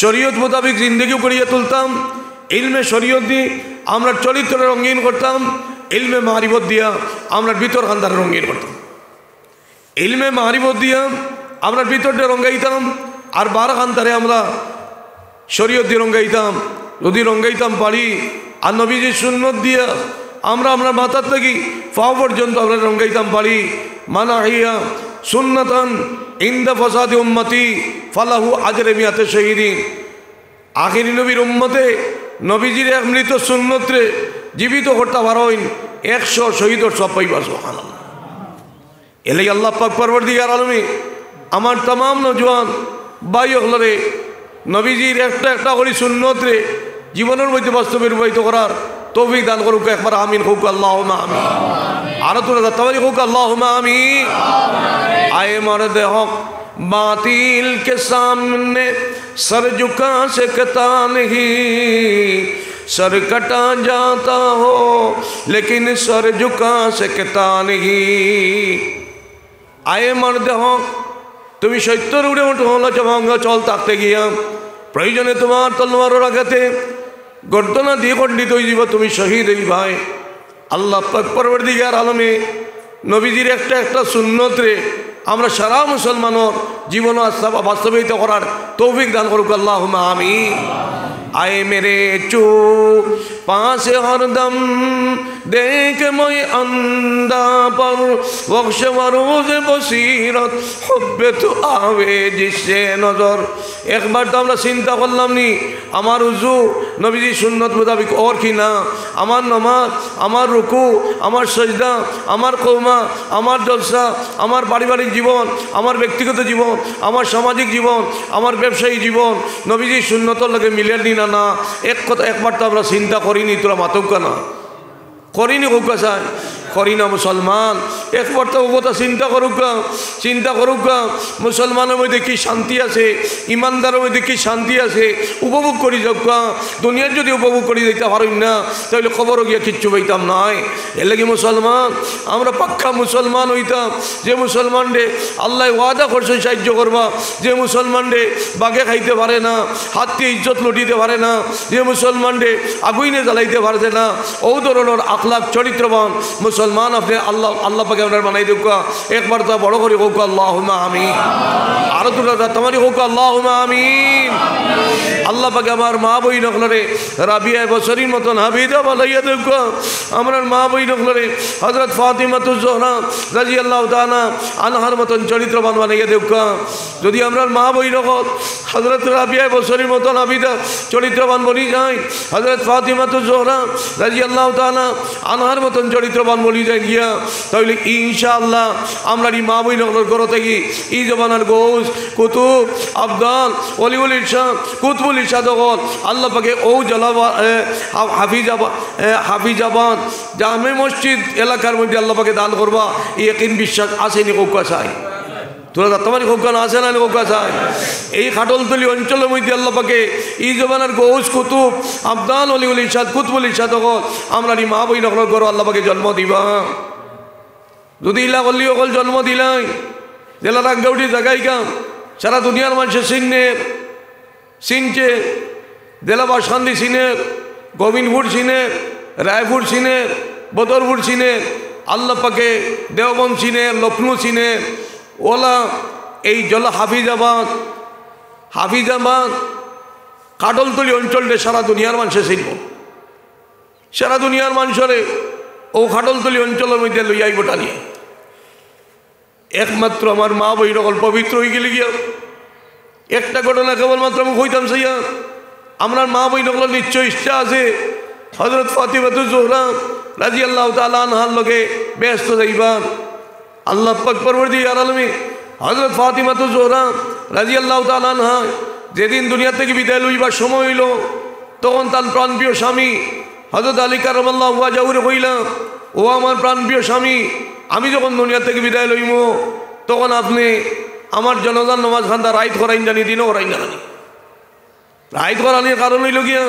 [SPEAKER 1] শরীয়ত মোতাবিক জিন্দগি করিয়া তুলতাম, ইলমে শরীয়ত দিয়ে আমরা চরিত্র রঙিন করতাম, ইলমে মারিফত দিয়া আমরা ভিতর খানদার রঙিন করতাম। ইলমে মারিফত দিয়া আমরা ভিতরটা রঙাইতাম, আর বার খানদারে আমরা শরীয়ত দিয়ে রঙাইতাম। যদি রঙাইতাম পারি, আর নবীজির সুন্নত দিয়া আমরা আপনার মাথার থেকে পাও পর্যন্ত আমরা রঙাইতাম পারি। মানাহিয়া সুন্নাতান ইন্দা ফাসাদি উম্মতি ফালাহু আজরে মিয়াতে শহীদিন, আখিরি নবীর উম্মতে নবীজির এক মৃত সুন্নতরে জীবিত করতে পারেন 100 শহীদর সব পাইবা। সুবহানাল্লাহ। এলাই আল্লাহ পাক পরওয়ারদিগার আলমী আমার तमाम নওজোয়ান ভাই হলরে নবীজির একটা একটা করে সুন্নতরে জীবনের মধ্যে বাস্তবে রূপায়িত করার তৌফিক দান করুক। একবার আমিন হোক, আল্লাহুম্মা আমিন। আর তোরা তাওয়ালি হোক, আল্লাহুম্মা আমিন। आए मर्द हक बातिल के सामने सर झुका सकता नहीं, सर कटा जाता हो लेकिन सर झुका सकता नहीं। आए मर्द हक, তুমি সত্যের উড়ে ওঠো, লজ্জাভঙ্গ চল থাকতে গিয়া প্রয়োজনে তোমার তলোয়ার রাখাতে গর্দনা দিয়ে খণ্ডিত হয়ে যাব, তুমি শহীদ এই ভাই। আল্লাহ পাক পরওয়ারদিগার আলমে নবীজির একটা একটা সুন্নত রে আমরা সারা মুসলমানের জীবন বাস্তবায়িত করার তৌফিক দান করুক। আল্লাহুম্মা আমিন। आए मेरे चू पास हरदम देख मैं अंधा पर वक्श वरूज बसीरत हुब्बे तो आवे जिससे नजर। एक बार तो আমরা চিন্তা করলাম নি আমার উযু নবীজি সুন্নত মোতাবেক और কি না, আমার নামাজ, আমার রুকু, আমার সিজদা, আমার কওমা, আমার জলসা, আমার পারিবারিক জীবন, আমার ব্যক্তিগত জীবন, আমার সামাজিক জীবন, আমার ব্যবসায়ী জীবন নবীজি সুন্নতর লগে মিলেন নি না। এক কথা একবার তো আমরা চিন্তা করিনি, তোরা মাতক না করিনি কৌকা চাই করি না মুসলমান। একবার তো কথা চিন্তা করুক, চিন্তা করুক মুসলমানের মধ্যে কি শান্তি আছে, ইমানদারের মধ্যে কি শান্তি আছে, উপভোগ করি যাক। দুনিয়ার যদি উপভোগ করি দিতে পারেন না তাহলে খবরও গিয়া কিচ্ছু পাইতাম নাই। এর লাগে মুসলমান আমরা পাক্কা মুসলমান হইতাম, যে মুসলমান রে আল্লাহ ওয়াদা করছে সাহায্য করবা, যে মুসলমান রে বাঘে খাইতে পারে না, হাতে ইজ্জত লুটিতে পারে না, যে মুসলমান রে আগুইনে জ্বালাইতে পারে না, ও ধরনের আখলাক চরিত্রবান মুসলমান আপনি আল্লাহ আল্লাহ পাকে আপনার বানাই দেখ। একবার তা বড় করে হোক আল্লাহুম্মা আমিন। আরো দুটা তোমারই হোক আল্লাহুম্মা আমিন। আল্লাহ পাকে আমার মা বই নকলরে রাবিয়া বছরীর মতন হাবিদা বানাইয়া দেখ। আমার মা বই নকলরে হযরত ফাতিমাতুজ জোহরা রাদিয়াল্লাহু তাআলা আনহার মতন চরিত্রবান বানাইয়া দেখ। যদি আমরা মা বই নকল হযরত রাবিয়া বছরীর মতন হাবিদা চরিত্রবান বলি যায়, হযরত ফাতিমাতুজ জোহরা রাদিয়াল্লাহু তাআলা আনহার মতন চরিত্রবান বলি যায় গিয়া, তাহলে ইনশাআল্লাহ আমরা এই মা বই নকলের ঘর থেকে এই জমানার গৌস কুতুব আবদাল ওলিউল ইরশাদ কুতুবুল ইরশাদ হল আল্লাহ পাকে ও জলাবা হাফিজাবাদ জামে মসজিদ এলাকার মধ্যে আল্লাহ পাকে দান করবা, এই একদিন বিশ্বাস আসেনি কৌকা চাই। তোরা তোমার কৌকান আসে না কৌকা চাই। এই খাটলতলি অঞ্চলের মধ্যে আল্লাহ পাকে এই জমানার গৌস কুতুব আবদাল ওলিউল ইরশাদ কুতুবুল ইরশাদ হল আমরা এই মা বই নকলের ঘর আল্লাহ পাকে জন্ম দিবা। যদি ইলা করলি অকল জন্ম দিলাই জেলা রাঙ্গাউটি জায়গায় কাম সারা দুনিয়ার মানুষের চিহ্নে চিনছে, দেলাবাস খান্দি চিনে, গোবিন্দপুর চিনে, রায়পুর চিনে, বদরপুর চিনে, আল্লাহ পাকে দেওবন্দ চিনে, লখনৌ চিনে, ওলা এই জল হাফিজাবাদ কাটলতলি অঞ্চলটা সারা দুনিয়ার মানুষে চিনব, সারা দুনিয়ার মানুষরে ও খাটলতলি অঞ্চলের মধ্যে লই আইব টানিয়ে। একমাত্র আমার মা বই রকল পবিত্র হয়ে গেলে গিয়া একটা ঘটনা কেবলমাত্র আমি কইতাম সাইয়া, আপনার মা বই নকল নিশ্চয় ইচ্ছা আছে হজরত ফাতিমাতুজ জোহরা রাদিয়াল্লাহু তাআলা আনহার লগে ব্যস্ত যাইবার। আল্লাহ পাক পরওয়ারদিগার আলমে হজরত ফাতিমাতুজ জোহরা রাদিয়াল্লাহু তাআলা আনহা যেদিন দুনিয়া থেকে বিদায় লইবার সময় হইল, তখন তার প্রাণপ্রিয় স্বামী হজরত আলী কারামাল্লাহু ওয়াজহাহু কইলা, ও আমার প্রাণপ্রিয় স্বামী, আমি যখন দুনিয়া থেকে বিদায় লইব তখন আপনি আমার জনজান নমাজ খান্দা রাইত করাইন জানি, দিনও করাইন জানি। রাইত করানির কারণ হইল গিয়া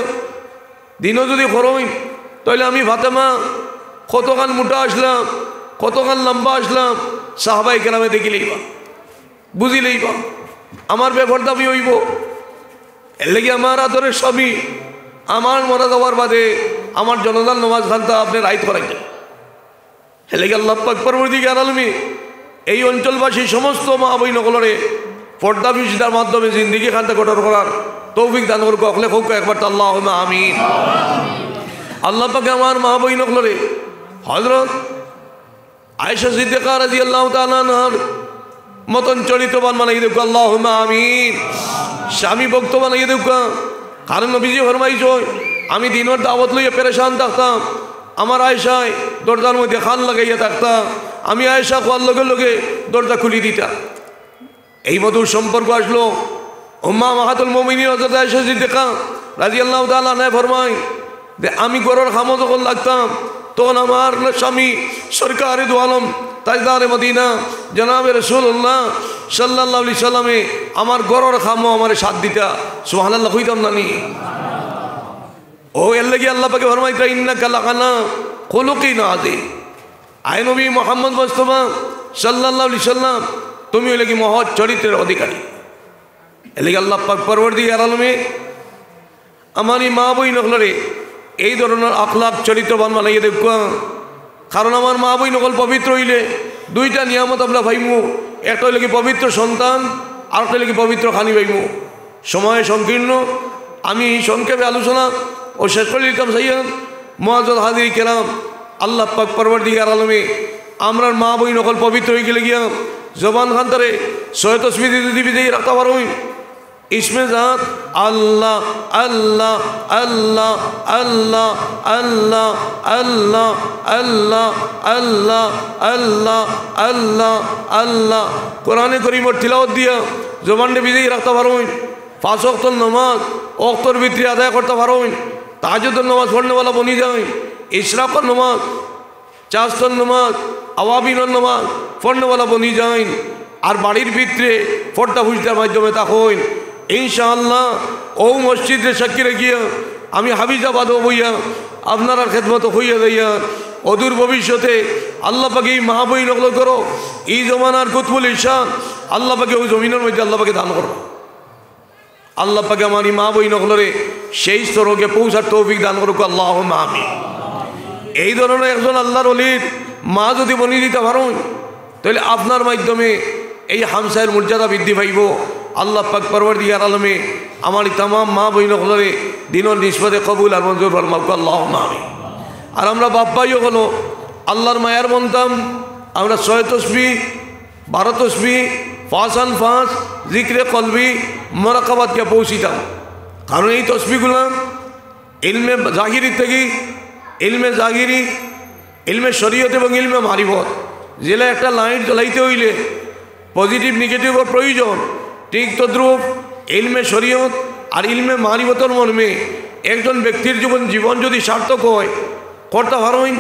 [SPEAKER 1] দিনও যদি করইন তাহলে আমি ফাতেমা কতখান মোটা আসলাম, কতখান লম্বা আসলাম, সাহাবাই কেরামে দেখিলেইবা বুঝিলেইবা আমার ব্যাপারটা আমি হইব। এর লেগে আমার আদরের স্বামী আমার মরা যাওয়ার বাদে আমার জনজান নমাজ খানটা আপনি রাইত করাইতেন। এর লেগে আল্লাহ পাক পরওয়ারদিগার আলমী এই অঞ্চলবাসী সমস্ত মা বই নকলরে পর্দা বিশিদার মাধ্যমে জিন্দিগি খানটা গঠন করার তৌফিক দান করুক। অখলে হোক একবার তো আল্লাহুম্মা আমিন। আল্লাহ পাকে আমার মা বই নকলরে হযরত আয়েশা সিদ্দিকা রাদিয়াল্লাহু তাআলা আনহার মতন চরিত্রবান বানাই দেখ আল্লাহুম্মা আমিন। স্বামী ভক্ত বানাই দেখ। কারণ নবীজি ফরমাইছ, আমি দিনের দাওয়াত লইয়া পেরেশান থাকতাম, আমার আয়েশায় দরজার মধ্যে খান লাগাইয়া থাকতাম, আমি আয়েশা খোয়ার লগে লগে দরজা খুলি দিতাম। এই মধুর সম্পর্ক আসলো উম্মা মাহাতুল মুমিনিন হযরত আয়েশা সিদ্দিকা রাদিয়াল্লাহু তাআলা আনহা ফরমায় যে আমি গরুর খামো যখন লাগতাম তখন আমার স্বামী সরকারে দু আলম তাজদারে মদিনা জনাবে রাসূলুল্লাহ সাল্লাল্লাহু আলাইহি সাল্লামে আমার গরুর খামো আমার সাথ দিতা। সুবহানাল্লাহ কইতাম না নি? ও এর লাগি আল্লাহ পাকে ফরমাইতা ইন্নাকা লাকানা খুলুকিন আযীম। আয় নবী মুহাম্মদ মুস্তাফা সাল্লাল্লাহু আলাইহি সাল্লাম, তুমি হইলে কি মহৎ চরিত্রের অধিকারী। এর লাগি আল্লাহ পাক পরওয়ারদিগার আলমে আমার এই মা বই নকলরে এই ধরনের আখলাক চরিত্রবান বানাইয়ে দেখ। কারণ আমার মা বই নকল পবিত্র হইলে দুইটা নিয়ামত আমরা পাইমু, একটা হইলে কি পবিত্র সন্তান, আর একটা হইলে কি পবিত্র খানি পাইমু। সময় সংকীর্ণ, আমি সংক্ষেপে আলোচনা ও শেষ করে দিতাম সাইয়াদ মুআজ্জাজ হাজির কেরাম। আল্লাহ পাক পরওয়ারদিগার আলমে আমরার মা বই নকল পবিত্র হয়ে গেলে গিয়া জবান খান্তরে সৈয়দ তসবিহ দিবি দিয়ে রাখতে পারো। ইসমে জাত আল্লাহ আল্লাহ আল্লাহ আল্লাহ আল্লাহ আল্লাহ আল্লাহ আল্লাহ আল্লাহ আল্লাহ আল্লাহ কোরআনে করিমর তিলাওয়াত দিয়া জবানটা বিজয়ী রাখতে পারো। 5 ওয়াক্তের নামাজ ওয়াক্তের ভিতরে আদায় করতে পারো। তাহাজ্জুদের নামাজ পড়নেওয়ালা বনি যায়। ইশরাকের নামাজ, চাষের নামাজ, আওয়াবিনের নামাজ পড়নেওয়ালা বনি যায়। আর বাড়ির ভিতরে পর্দা ফুজদার মাধ্যমে তা হইন ইনশাআল্লাহ। ও মসজিদে সাক্ষীরে গিয়া আমি হাফিজাবাদ বইয়া আপনার খেদমত হইয়া যাইয়া অদূর ভবিষ্যতে আল্লাহ পাকে এই মাহবই নকল করো। এই জমানার কুতবুল ইরশাদ আল্লাহ পাকে ওই জমিনের মধ্যে আল্লাহ পাকে দান করো। আল্লাহ পাকে আমার এই মাহবই নকলরে সেই স্তরকে পৌঁছার তৌফিক দান করুক আল্লাহুম্মা আমিন। এই ধরনের একজন আল্লাহর ওলির মা যদি বনি দিতে পারো তাহলে আপনার মাধ্যমে এই হামসায়ের মর্যাদা বৃদ্ধি পাইব। আল্লাহ পাক পরওয়ারদিগার আলমে আমার তাম মা বইন হলে দিনের নিসবতে কবুল আর মঞ্জুর ফরমাক আল্লাহুম্মা আমিন। আর আমরা বাপ ভাইও হলো আল্লাহর মায়ার মনতাম, আমরা 6 তসবিহ 12 তসবিহ 5 জিক্রে কলবি মোরাকাবাতকে পৌঁছিতাম। কারণ এই তসবিহগুলো ইলমে জাহিরি থেকে ইলমে জাহিরি, ইলমে শরীয়ত এবং ইলমে মারিফত জেলা একটা লাইট জ্বলাইতে হইলে পজিটিভ নেগেটিভের প্রয়োজন। ঠিক তদ্রূপ ইলমে শরীয়ত আর ইলমে মারিফতের মর্মে একজন ব্যক্তির জীবন যদি সার্থক হয় করতে পারেন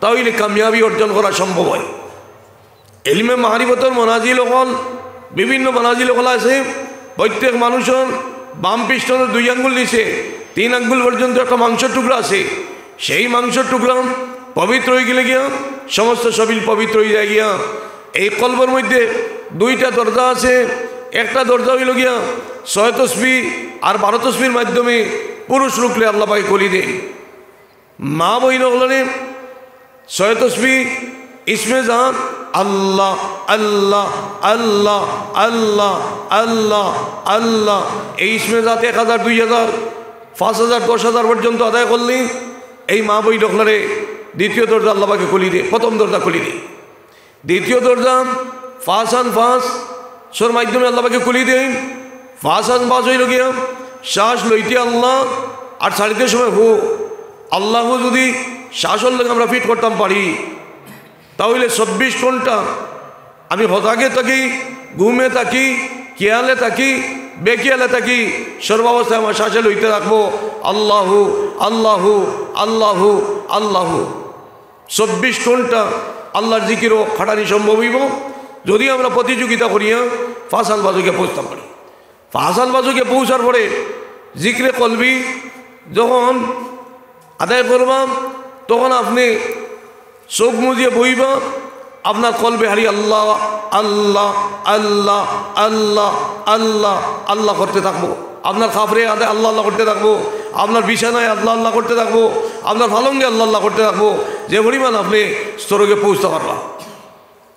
[SPEAKER 1] তাহলে কামিয়াবি অর্জন করা সম্ভব হয়। ইলমে মারিফতের মনাজিল হল বিভিন্ন মনাজিল হল আছে। প্রত্যেক মানুষের বাম পৃষ্ঠের 2 আঙ্গুল নিচে 3 আঙ্গুল পর্যন্ত একটা মাংসের টুকরা আছে। সেই মাংসের টুকরা পবিত্র হয়ে গেলে গিয়া সমস্ত শরীর পবিত্র হয়ে যায় গিয়া। এই কলবের মধ্যে 2টা দরজা আছে। একটা দরজা হইল গিয়া 6 তসবিহ আর 12 তসবির মাধ্যমে পুরুষ রূপলে আল্লাহ পাকে কলি দেন। মা বইন হলেন 6 তসবি ইসমে জান আল্লাহ আল্লাহ আল্লাহ আল্লাহ আল্লাহ আল্লাহ। এই ইসমে জাত 1000 2000 5000 10,000 পর্যন্ত আদায় করলি এই মা বই ডকলারে দ্বিতীয় দরজা আল্লাহ পাকে কলি দে, প্রথম দরজা কলি দে। দ্বিতীয় দরজা ফাঁসান ফাঁস সোর মাধ্যমে আল্লাহ পাকে কলি দেন। ফাঁসান ফাঁস হইল গিয়া শ্বাস লইতে আল্লাহ আর ছাড়িতে সময় হো আল্লাহ। যদি শ্বাসর লোক আমরা ফিট করতাম পারি তাহলে 24 ঘন্টা আমি হতাকে থাকি, ঘুমে থাকি, খেয়ালে থাকি, বেকিয়ালে থাকি, সর্বাবস্থায় আমার শ্বাসে লইতে রাখবো আল্লাহু আল্লাহু আল্লাহু আল্লাহু। 24 ঘন্টা আল্লাহর জিকিরও খাটানি সম্ভব হইব যদি আমরা প্রতিযোগিতা করিয়া ফাঁসান বাজুকে পৌঁছতাম পারি। ফাঁসান বাজুকে পৌঁছার পরে জিক্রে কলবি যখন আদায় করবাম তখন আপনি চোখ মুজিয়ে বইবা, আপনার কলবে হারি আল্লাহ আল্লাহ আল্লাহ আল্লাহ আল্লাহ আল্লাহ করতে থাকবো। আপনার খাফরে আদায় আল্লাহ আল্লাহ করতে থাকবো, আপনার বিছানায় আল্লাহ আল্লাহ করতে থাকবো, আপনার ফালঙ্গে আল্লাহ আল্লাহ করতে থাকবো, যে পরিমাণ আপনি স্তরকে পৌঁছতে পারবা।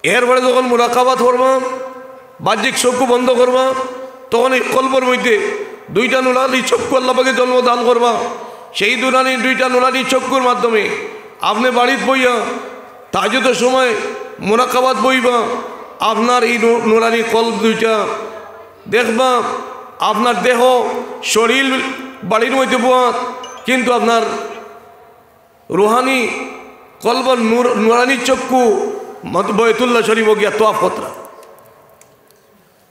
[SPEAKER 1] এরপরে যখন মুরাকাবাত করবা, বাহ্যিক চক্ষু বন্ধ করবা, তখন এই কলবের মধ্যে 2টা নুরানি চক্ষু আল্লাহ পাকে জন্ম দান করবা। সেই 2টা নুরানি চক্ষুর মাধ্যমে আপনি বাড়িতে বইয়া তাহাজ্জুদের সময় মুরাকাবাত বইবা, আপনার এই নুরানি কলব 2টা দেখবা। আপনার দেহ শরীর বাড়ির মধ্যে বোয়া, কিন্তু আপনার রুহানি কলবর নুরানি চক্ষু বয়তুল্লাহ শরীফ গিয়া তোয়াফ কতরা।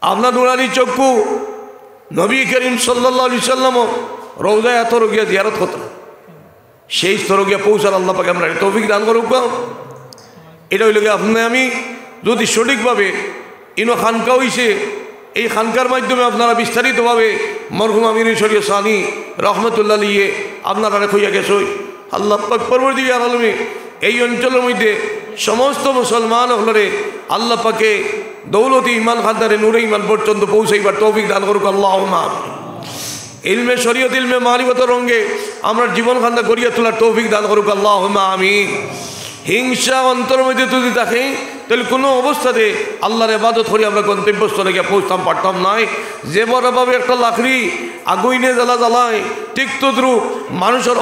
[SPEAKER 1] আপনার নুরানি চক্ষু নবী করিম সাল্লাল্লাহু আলাইহি সাল্লাম রওজায়ে আতর গিয়া জিয়ারত কতরা। সেই স্তর গিয়া পৌঁছার আল্লাহ পাকে আমরা তৌফিক দান করুক। এটা হইল গিয়ে আপনি আমি যদি সঠিকভাবে ইনো খানকা হইছে, এই খানকার মাধ্যমে আপনারা বিস্তারিতভাবে মরহুম আমির শরীয় সানি রহমতুল্লাহ লিয়ে আপনারা খুঁজা গেছে। আল্লাহ পাক পরবর্তীকার আলমে এই অঞ্চলের মধ্যে সমস্ত মুসলমান হলরে আল্লাহ পাকে দৌলতি ইমান খানদারে নূরে ইমান পর্যন্ত পৌঁছাইবার তৌফিক দান করুক আল্লাহুম্মা। ইলমে শরীয়ত ইলমে মারিফত রঙ্গে আমরা জীবন খান্দা গড়িয়া তোলার তৌফিক দান করুক আল্লাহুম্মা আমিন। হিংসা অন্তর মধ্যে যদি থাকে তাহলে কোনো অবস্থাতে আল্লাহর ইবাদত করে আমরা গন্তব্যস্থলে গিয়ে পৌঁছতাম পারতাম নাই। যে বড়ভাবে একটা লাকড়ি আগুইনে জ্বালা জ্বালায় ঠিক তদ্রুপ মানুষের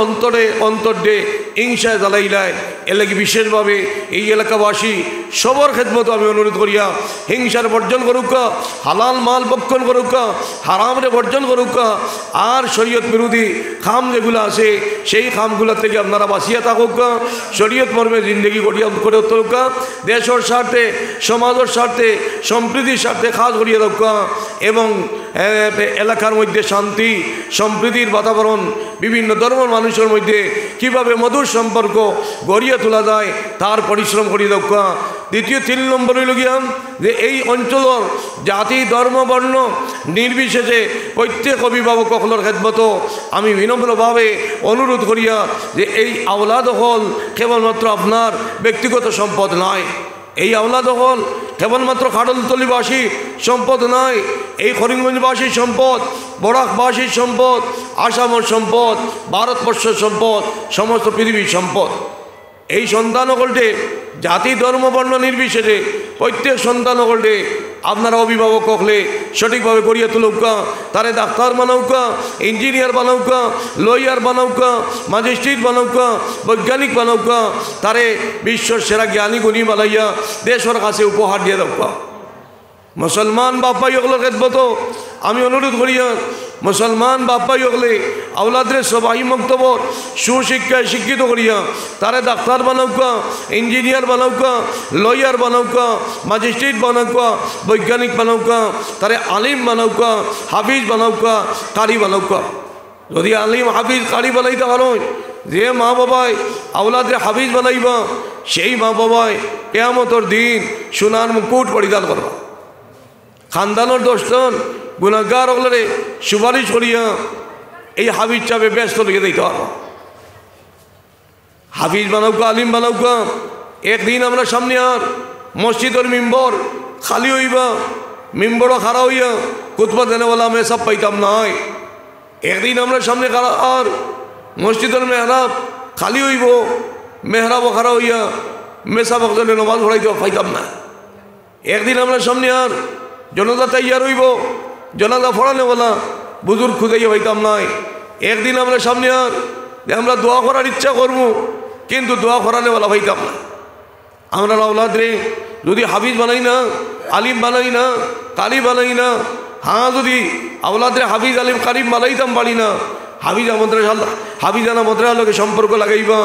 [SPEAKER 1] অন্তর দে হিংসায় জ্বালাইলায়। এ লাগি বিশেষভাবে এই এলাকাবাসী সবর খেদমত আমি অনুরোধ করিয়া হিংসার বর্জন করুক, হালাল মাল ভক্ষণ করুক, হারামরে বর্জন করুক, আর শরীয়ত বিরোধী খাম যেগুলো আছে সেই খামগুলোর থেকে আপনারা বাঁচিয়া থাকুক। শরীয়ত মর্মে জিন্দগি করে তুলুক। দেশের স্বার্থে, সমাজের স্বার্থে, সম্প্রীতির স্বার্থে খাস করিয়া রাখা এবং এলাকার মধ্যে শান্তি সম্প্রীতির বাতাবরণ, বিভিন্ন ধর্মের মানুষের মধ্যে কিভাবে মধুর সম্পর্ক গড়িয়া তোলা যায় তার পরিশ্রম করিয়া রাখা। দ্বিতীয় 3 নম্বর হইল গিয়া যে এই অঞ্চলের জাতি ধর্ম বর্ণ নির্বিশেষে প্রত্যেক অভিভাবক সকলের খেদমত আমি বিনম্রভাবে অনুরোধ করিয়া যে এই আওলাদ হল কেবলমাত্র আপনার ব্যক্তিগত সম্পদ নয়, এই আওলাদ হল কেবলমাত্র খাডলতলিবাসী সম্পদ নয়, এই করিমগঞ্জবাসীর সম্পদ, বরাকবাসীর সম্পদ, আসামের সম্পদ, ভারতবর্ষের সম্পদ, সমস্ত পৃথিবীর সম্পদ। এই সন্তানসকলটে জাতি ধর্ম বর্ণ নির্বিশেষে প্রত্যেক সন্তানসকলটে আপনারা অভিভাবক হলে সঠিকভাবে গড়িয়া তুলুকা। তারে ডাক্তার বানাউকা, ইঞ্জিনিয়ার বানাউকা, লয়ার বানাউকা, ম্যাজিস্ট্রেট বানাউকা, বৈজ্ঞানিক বানাউকা, তারে বিশ্বর সেরা জ্ঞানী গুণী বানাইয়া দেশের কাছে উপহার দিয়ে দাওকা। মুসলমান বাপ্পাই হকলের খেদমত আমি অনুরোধ করিয়া মুসলমান বাপ্পাই হকলে আওলাদরে সবাই মক্তবর সুশিক্ষায় শিক্ষিত করিয়া তারে ডাক্তার বানাউকা, ইঞ্জিনিয়ার বানাউকা, লয়ার বানাউকা, ম্যাজিস্ট্রেট বানাউকা, বৈজ্ঞানিক বানাউকা, তারে আলিম বানাউকা, হাফিজ বানাউকা, কারি বানাউকা। যদি আলিম হাফিজ কারি বানাইতে পারেন, যে মা বাবায় আওলাদরে হাফিজ বানাইবা সেই মা বাবায় কিয়ামতের দিন সোনার মুকুট পরিধান করবা। খানদানোর দোষজন গুনাহগার হলে সুপারিশ করিয়া এই হাফিজ চাপে ব্যস্ত লিখে দিতে পারবো। হাফিজ বানাউকা, আলিম বানাউকা। একদিন আমরা সামনে আর মসজিদের মিম্বর খালি হইবা, মিম্বরও খাড়া হইয়া কুতবা দেনেওয়ালা আমি সব পাইতাম নাই। একদিন আমরা সামনে আর মসজিদের মেহরাব খালি হইব, মেহরাব খারা হইয়া মেসা বকজনে নমাজ পড়াইতে পাইতাম না। একদিন আমরা সামনে আর জনতা তৈয়ার হইব, জনতা ফড়ানে বলা বুজুর্গ খুঁজাইয়া পাইতাম নাই। একদিন আমরা সামনে আর যে আমরা দোয়া করার ইচ্ছা করব, কিন্তু দোয়া করানে বলা পাইতাম না। আমরা আওলাদরে যদি হাফিজ বানাই না, আলিম বানাই না, কারি বানাই না, হ্যাঁ যদি আওলাদরে হাফিজ আলিম কারিম বানাইতাম পারি না, হাফিজানা মদ্রার লোকে সম্পর্ক লাগাইবা,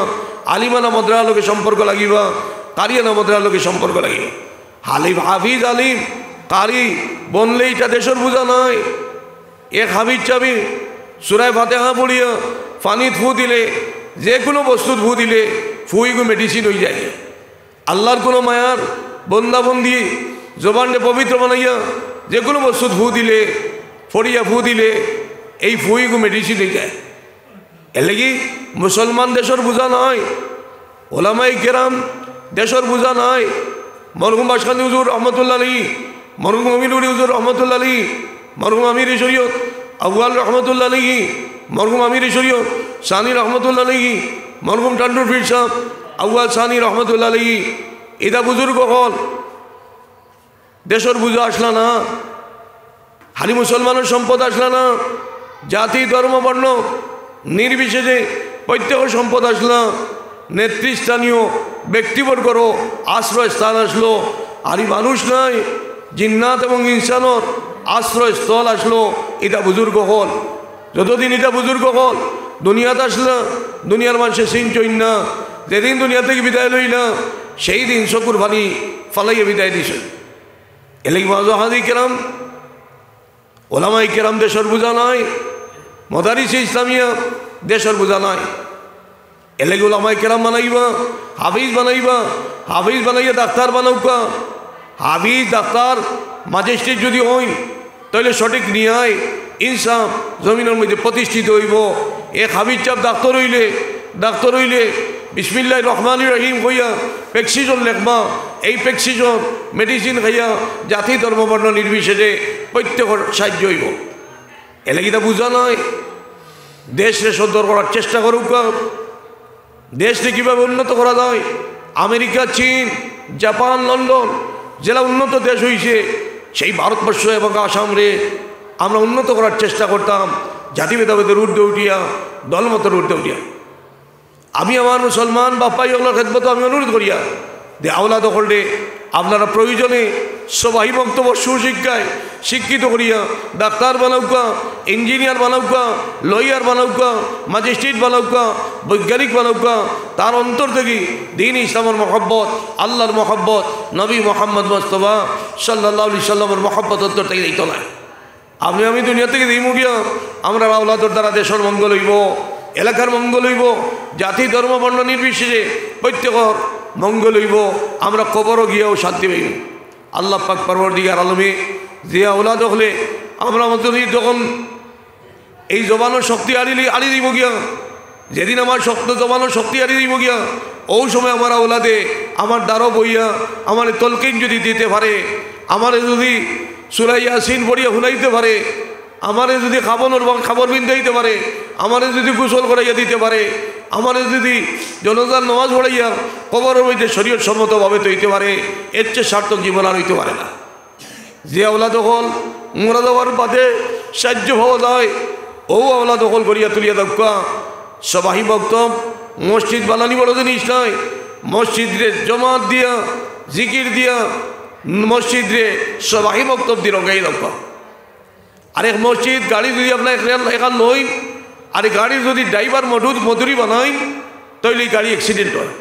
[SPEAKER 1] আলিমানা মদ্রার লোকে সম্পর্ক লাগিবা, কারিয়ানা মদ্রার লোকে সম্পর্ক লাগিবা। হাফিজ আলিম কারি বনলে এটা দেশের বোঝা নয়। এক হাফিজ চাবি সুরায় ফাতেহা পড়িয়া পানিত ফু দিলে, যে কোনো বস্তুত ফু দিলে ফুইগু মেডিসিন হয়ে যায়। আল্লাহর কোনো মায়ার বন্দাবন্দি জবানটা পবিত্র বানাইয়া যে কোনো বস্তুত ফু দিলে, ফড়িয়া ফু দিলে এই ফুইগু মেডিসিন হয়ে যায়। এর লাগি মুসলমান দেশের বোঝা নয়, ওলামাই কেরাম দেশের বোঝা নয়। মরহুম বাসকান্দি হুজুর রহমতুল্লাহ আলী, মরহুম আমিরুল হুজুর রহমতুল্লাহ আলী, মরহুম আমির শরীয়ত আউয়াল রহমতুল্লাহ আলী, মরহুম আমির শরীয়ত সানি রহমতুল্লাহ আলী, মরহুম টান্ডুর পীর সাহ আউয়াল সানি রহমতুল্লাহ আলী, এটা বুজুর্গ হল দেশের বুঝা আসলা না, হালি মুসলমানের সম্পদ আসলা না, জাতি ধর্ম বর্ণ নির্বিশেষে প্রত্যেক সম্পদ আসলা, নেতৃস্থানীয় ব্যক্তিবর্গরও আশ্রয়স্থান আসলো। আরই মানুষ নাই, জিন্নাত এবং ইনসানর আশ্রয়স্থল আসলো। এটা বুজুর্গ হল। যতদিন এটা বুজুর্গ হল দুনিয়াতে আসলা, দুনিয়ার মানুষের সিনচই না। যেদিন দুনিয়া থেকে বিদায় লই না, সেই দিন চকুর পানি ফালাইয়া বিদায় দিছে। এলাকি মাহাদি কেরাম ওলামাই কেরাম দেশের বোঝা নয়, মদারিস ইসলামিয়া দেশের বোঝা নয়। এলাকি ওলামাই কেরাম বানাইবা, হাফিজ বানাইবা, হাফিজ বানাইয়া ডাক্তার বানাউকা। হাফিজ ডাক্তার ম্যাজিস্ট্রেট যদি হই তাহলে সঠিক নিয়ায় ইনসাফ জমিনের মধ্যে প্রতিষ্ঠিত হইব। এক হাফিজ চাপ ডাক্তার হইলে বিসমিল্লাহির রহমানির রহিম কইয়া প্রেসক্রিপশন লেখবা। এই প্রেসক্রিপশন মেডিসিন খাইয়া জাতি ধর্ম বর্ণ নির্বিশেষে প্রত্যেকের সাহায্য হইব। এলাকিটা বুঝা নয়। দেশে সদর করার চেষ্টা করুক, দেশকে কীভাবে উন্নত করা যায়। আমেরিকা, চীন, জাপান, লন্ডন জেলা উন্নত দেশ হয়েছে, সেই ভারতবর্ষ এবং আসামরে আমরা উন্নত করার চেষ্টা করতাম জাতি ভেদাভেদের ঊর্ধ্বে উঠিয়া, দলমতের ঊর্ধ্বে উঠিয়া। আমি আমার মুসলমান বাপ্পাই ওগুলোর খেদমত আমি অনুরোধ করিয়া যে আওলাদ হলডে আপনারা প্রয়োজনে সবাই বক্তব্য সুশিক্ষায় শিক্ষিত করিয়া ডাক্তার বানাউকা, ইঞ্জিনিয়ার বানাউকা, লয়ার বানাউকা, ম্যাজিস্ট্রেট বানাউকা, বৈজ্ঞানিক বানাউকা। তার অন্তর থেকে দিন ইসলামের মহব্বত, আল্লাহর মহব্বত, নবী মোহাম্মদ মুস্তাফা সাল্লাল্লাহু আলাইহি সাল্লামের মহব্বত অন্তর থেকে দিত না। আমি দুনিয়া থেকে দিই মুগিয়া আমরা আওলাদর দ্বারা দেশের মঙ্গল হইব, এলাকার মঙ্গল হইব, জাতি ধর্ম বর্ণ নির্বিশেষে প্রত্যেকের মঙ্গল হইব। আমরা কবরও গিয়েও শান্তি পাইব। আল্লাহ পাক পরওয়ারদিগার আলমে যে আওলাদ হলে আমরা আমাদের যখন এই জবানোর শক্তি আড়ি দিব গিয়া, যেদিন আমার জবানোর শক্তি আড়ি দিব গিয়া, ওই সময় আমার আওলাদে আমার দ্বারো বইয়া আমার তলকিন যদি দিতে পারে, আমার যদি সূরা ইয়াসিন পড়িয়া শুনাইতে পারে, আমারে যদি খাবার বিন্দু দিতে পারে, আমারে যদি গোসল করাইয়া দিতে পারে, আমারে যদি জনতার নামাজ পড়াইয়া কবরের মধ্যে শরীয়ত সম্মতভাবে তৈতে পারে, এর চেয়ে সার্থক জীবন আর হইতে পারে না। যে আওলাদ হল মোরা দেওয়ার বাদে সাহায্য ভাবা যায়, ও আওলাদ দখল করিয়া তুলিয়া দক্কা। সবাই বক্তব্য মসজিদ বানানি বড় জিনিস নয়। মসজিদরে জমাত দিয়া, জিকির দিয়া, মসজিদরে সবাই বক্তব্য দিয়ে রঙাই দক্কা। আরেক মসজিদ গাড়ি যদি আপনার এখান লই, আর গাড়ি যদি ড্রাইভার মধুরি বানাই, তাহলে গাড়ি অ্যাক্সিডেন্ট হয়।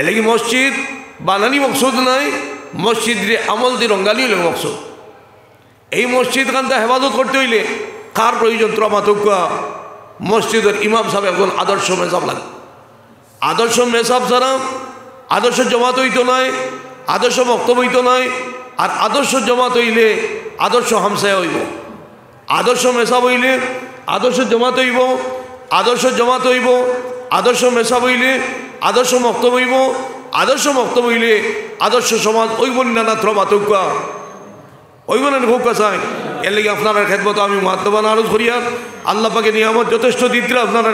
[SPEAKER 1] এলাকি মসজিদ বানানি মকসুদ নাই, মসজিদরে আমল দিয়ে রঙ্গালি হলে মকসুদ। এই মসজিদ খানটা হেফাজত করতে হইলে কার প্রয়োজন? ত্রমাতজ্ঞা মসজিদের ইমাম সাহেব একজন আদর্শ মেসাব লাগে। আদর্শ মেসাব ছাড়া আদর্শ জমাত হইতো নয়, আদর্শ বক্তব্য হইতো নয়। আর আদর্শ জমাত হইলে আদর্শ হামসায় হইব। আদর্শ মেসাব হইলে আদর্শ জমাত হইব, আদর্শ জমাত হইব। আদর্শ মেসাব হইলে আদর্শ বক্তব্য হইব, আদর্শ বক্তব্য হইলে আদর্শ সমাজ ওইব না। ত্রমাতজ্ঞা ওইব না ভোগ চায়। এর লেগে আপনারা খেদমত আমি মাধ্যমান আরো করিয়া আল্লাহ পাকে নিয়ামত যথেষ্ট দিতে আপনারা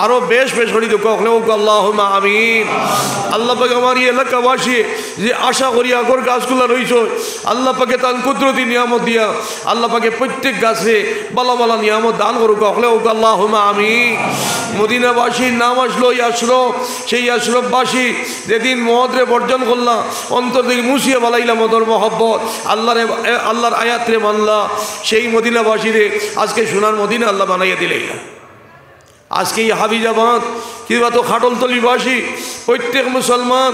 [SPEAKER 1] আরো বেশ বেশ করি দেখো আল্লাহুম্মা আমিন। আল্লাহ পাকে আমার এই এলাকাবাসী যে আশা করি আগর গাছগুলো রয়েছে আল্লাহ পাকে তার কুদরতি নিয়ামত দিয়া আল্লাহ পাকে প্রত্যেক গাছে বালা বালা নিয়ামত দান করুক আল্লাহুম্মা আমিন। মদিনাবাসীর নাম আসলো ইয়াশরফ, সেই ইয়াশরফবাসী যেদিন মহদরে বর্জন করলাম অন্তর থেকে মুছিয়ে বালাইলাম মদর মহব্বত আল্লাহর আয়াত রে মানলা, সেই মদিনাবাসীরে আজকে সোনার মদিনা আল্লাহ বানাইয়া দিলেই না। আজকে এই হাবিজাবাদ কিংবা তো খাটলতলিবাসী প্রত্যেক মুসলমান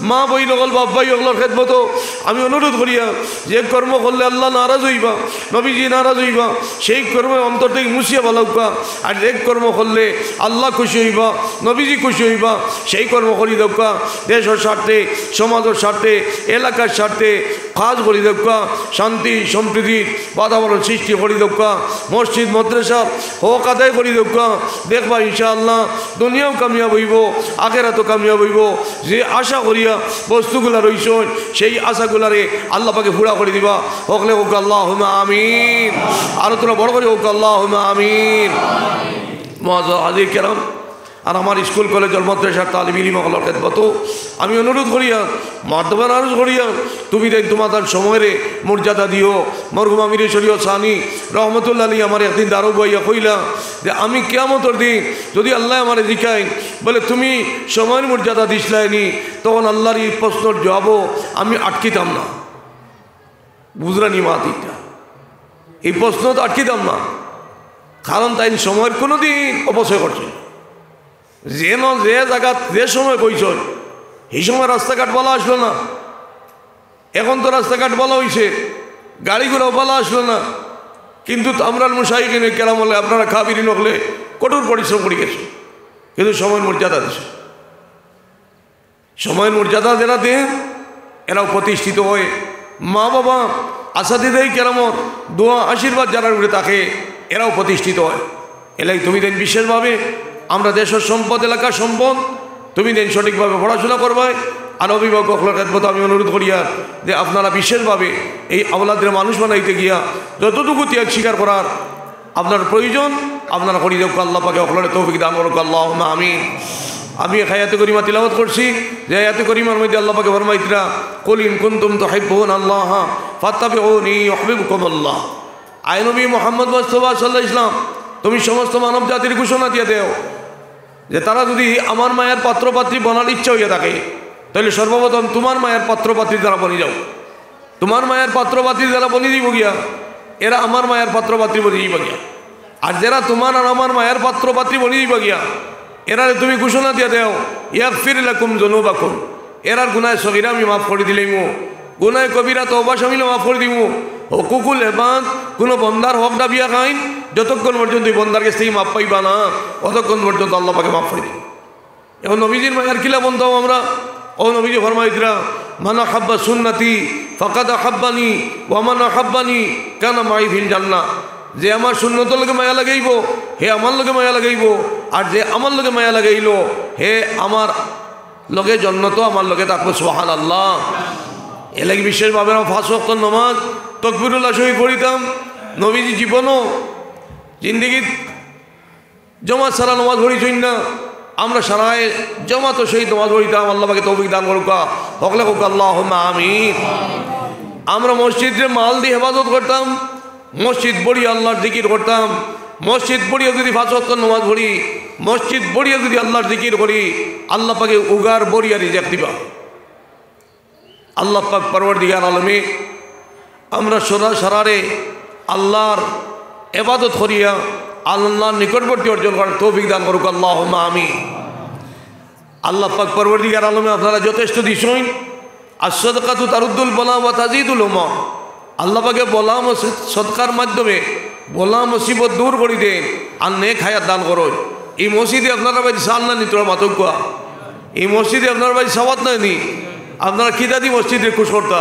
[SPEAKER 1] মা বই নগল বাপ ভাই ওগুলোর খেদমত আমি অনুরোধ করিয়া যে কর্ম করলে আল্লাহ নারাজ হইবা নবীজি নারাজ হইবা সেই কর্মে অন্তর থেকে মুছিয়া ভালোবা, আর যে কর্ম করলে আল্লাহ খুশি হইবা নবীজি খুশি হইবা সেই কর্ম করি দৌকা। দেশের স্বার্থে সমাজের স্বার্থে এলাকার স্বার্থে কাজ করি দৌকা, শান্তি সম্প্রীতির বাতাবরণ সৃষ্টি করি দৌকা, মসজিদ মাদ্রাসা হক আদায় করি দৌকা। দেখবা ইনশাআল্লাহ দুনিয়াও কামিয়াব হইব আখিরাতও কামিয়াব হইব। যে আশা করিয়া বস্তুগুলা রইছ সেই আশাগুলারে আল্লাহ পাকে পুরা করে দিবা। হকলে হোক আল্লাহুম্মা আমিন। আরো তোরা বড় করে হোক আল্লাহুম্মা আমিন। মুআজ্জাজ হাজির কেরাম আর আমার স্কুল কলেজের মাদ্রাসার তালিম ইলমিগুলোর খেদমত আমি অনুরোধ করিয়া মাধ্যমান আরজ করিয়া তুমি দেন তোমাদের সময়ের মর্যাদা দিও। মরহুম আমির শরীয়ত সানি রহমতুল্লাহ আলী আমার একদিন দারু বইয়া কইলা যে আমি কিয়ামতের দিন যদি আল্লাহ আমার জিকাই বলে তুমি সময়ের মর্যাদা দিসলাইনি, তখন আল্লাহর এই প্রশ্নের জবাবও আমি আটকিতাম না। বুঝরানি মাতিটা এই প্রশ্ন তো আটকিতাম না, কারণ তাই সময়ের কোনো দিন অপচয় করছে যেন যে জায়গা যে সময় বইছ এই সময় রাস্তাঘাট বলা আসলো না। এখন তো রাস্তাঘাট বলা হয়েছে, গাড়িগুলোও বলা আসলো না, কিন্তু আমরা মুশাইখিনে কেরাম হলে আপনারা খাবিরি নকলে কঠোর পরিশ্রম করে গেছে, কিন্তু সময়ের মর্যাদা দিছে। সময়ের মর্যাদা যারা দেন এরাও প্রতিষ্ঠিত হয়। মা বাবা আসাদিদেই কেরামত দোয়া আশীর্বাদ যারা উঠে থাকে এরাও প্রতিষ্ঠিত হয়। এলাই তুমি দেন বিশেষভাবে আমরা দেশের সম্পদ এলাকার সম্পদ তুমি দেন সঠিকভাবে পড়াশোনা করবাই। আর অভিভাবকদের খেদমত আমি অনুরোধ করিয়া যে আপনারা বিশেষভাবে এই আওলাদের মানুষ বানাইতে গিয়া যতটুকু ত্যাগ স্বীকার করার আপনার প্রয়োজন আপনারা করি দেব। আল্লাহ পাকে অকলের তৌফিক দান করুক আল্লাহুম্মা আমিন। আমি এক আয়াতে করিমা তিলাওয়াত করছি, যে আয়াতে করিমার মধ্যে আল্লাহ পাকে ফরমাইতরা কুল ইন কুনতুম তুহিব্বুনা আল্লাহ ফাত্তাবিউনি ইউহিব্বুকুমুল্লাহ। আয় নবী মুহাম্মদ মুস্তাফা সাল্লাল্লাহু আলাইহি ওয়াসাল্লাম তুমি সমস্ত মানব জাতির ঘোষণা দিয়ে দেও যে তারা যদি আমার মায়ের পাত্রপাত্রী বনার ইচ্ছা হইয়া থাকে তাহলে সর্বপ্রথম তোমার মায়ের পাত্রপাত্রীর দ্বারা বনি যাও। তোমার মায়ের পাত্রপাত্রীর দ্বারা বনি দিব গিয়া এরা আমার মায়ের পাত্রপাত্রী বনি দিব গিয়া। আর যারা তোমার আর আমার মায়ের পাত্রপাত্রী বনি দিব গিয়া এরা তুমি ঘোষণা দিয়ে দেও ইয়াগফির লাকুম যুনুবাকুম, এরার গুনাহ সগীরা আমি মাফ করে দিলাম, গুনাহ কবিরা তওবা শামিল মাফ করে দিব। হুকুকুল ইবাদ কোনো বন্দার হক দাবিয়া খাইন যতক্ষণ পর্যন্ত এই বন্দার কাছ থেকে মাপ পাইবা না ততক্ষণ পর্যন্ত আল্লাহ পাকে মাফ করে দিন। এখন নবীজির মায়ের কিলা বলতাম আমরা, ও নবীজি ফরমাইতরা মান আহাব্বা সুন্নতি ফাকাদ আহাব্বানি ওয়া মান আহাব্বানি কানা মাই ফিল জান্নাহ। যে আমার সুন্নতের লগে মায়া লাগাইব হে আমার লগে মায়া লাগাইব, আর যে আমার লগে মায়া লাগাইল হে আমার লগে জান্নাত আমার লগে থাকবো। সুবহানাল্লাহ। এ লাগি বিশেষভাবে আমরা 5 ওয়াক্ত নামাজ তাকবীরুল্লাহ শহীদ পড়িতাম। নবীজি জীবনও জিন্দগি জমাত সারা নামাজ পড়িছই না, আমরা সারায় জমাত শহীদ নামাজ পড়িতাম। আল্লাহ পাকে তৌফিক দান করুক, হকলে হোক আল্লাহুম্মা আমিন। আমরা মসজিদে মাল দিয়ে হেফাজত করতাম, মসজিদ বড়ি আল্লাহর জিকির করতাম, মসজিদ বড়িয়ে যদি 5 ওয়াক্ত নামাজ পড়ি, মসজিদ বড়িয়ে যদি আল্লাহর জিকির করি আল্লাহ পাকে উগার বড়িয়া রিজিক দিবা। আল্লাহ পাক পরওয়ারদিগার আলমে আমরা সারারে আল্লাহর ইবাদত করিয়া আল্লাহর নিকটবর্তী অর্জন করার তৌফিক দান করুক আল্লাহুম্মা আমিন। আল্লাহ পাক পরওয়ারদিগার আলমে আপনারা যথেষ্ট দিছেন। আর সাদকাতু তারুদ্দুল বলা ওয়া তাজিদুল উমর, আল্লাহ পাকে বলা সদকার মাধ্যমে বলা মুসিবত দূর করে দেন আর নেক হায়াত দান করুন। এই মসজিদে আপনারা ভাই সাল না নি তোরা মাতকুয়া, এই মসজিদে আপনারা ভাই সাওয়াত না নি আপনারা কিদাদি মসজিদে খুশ করতা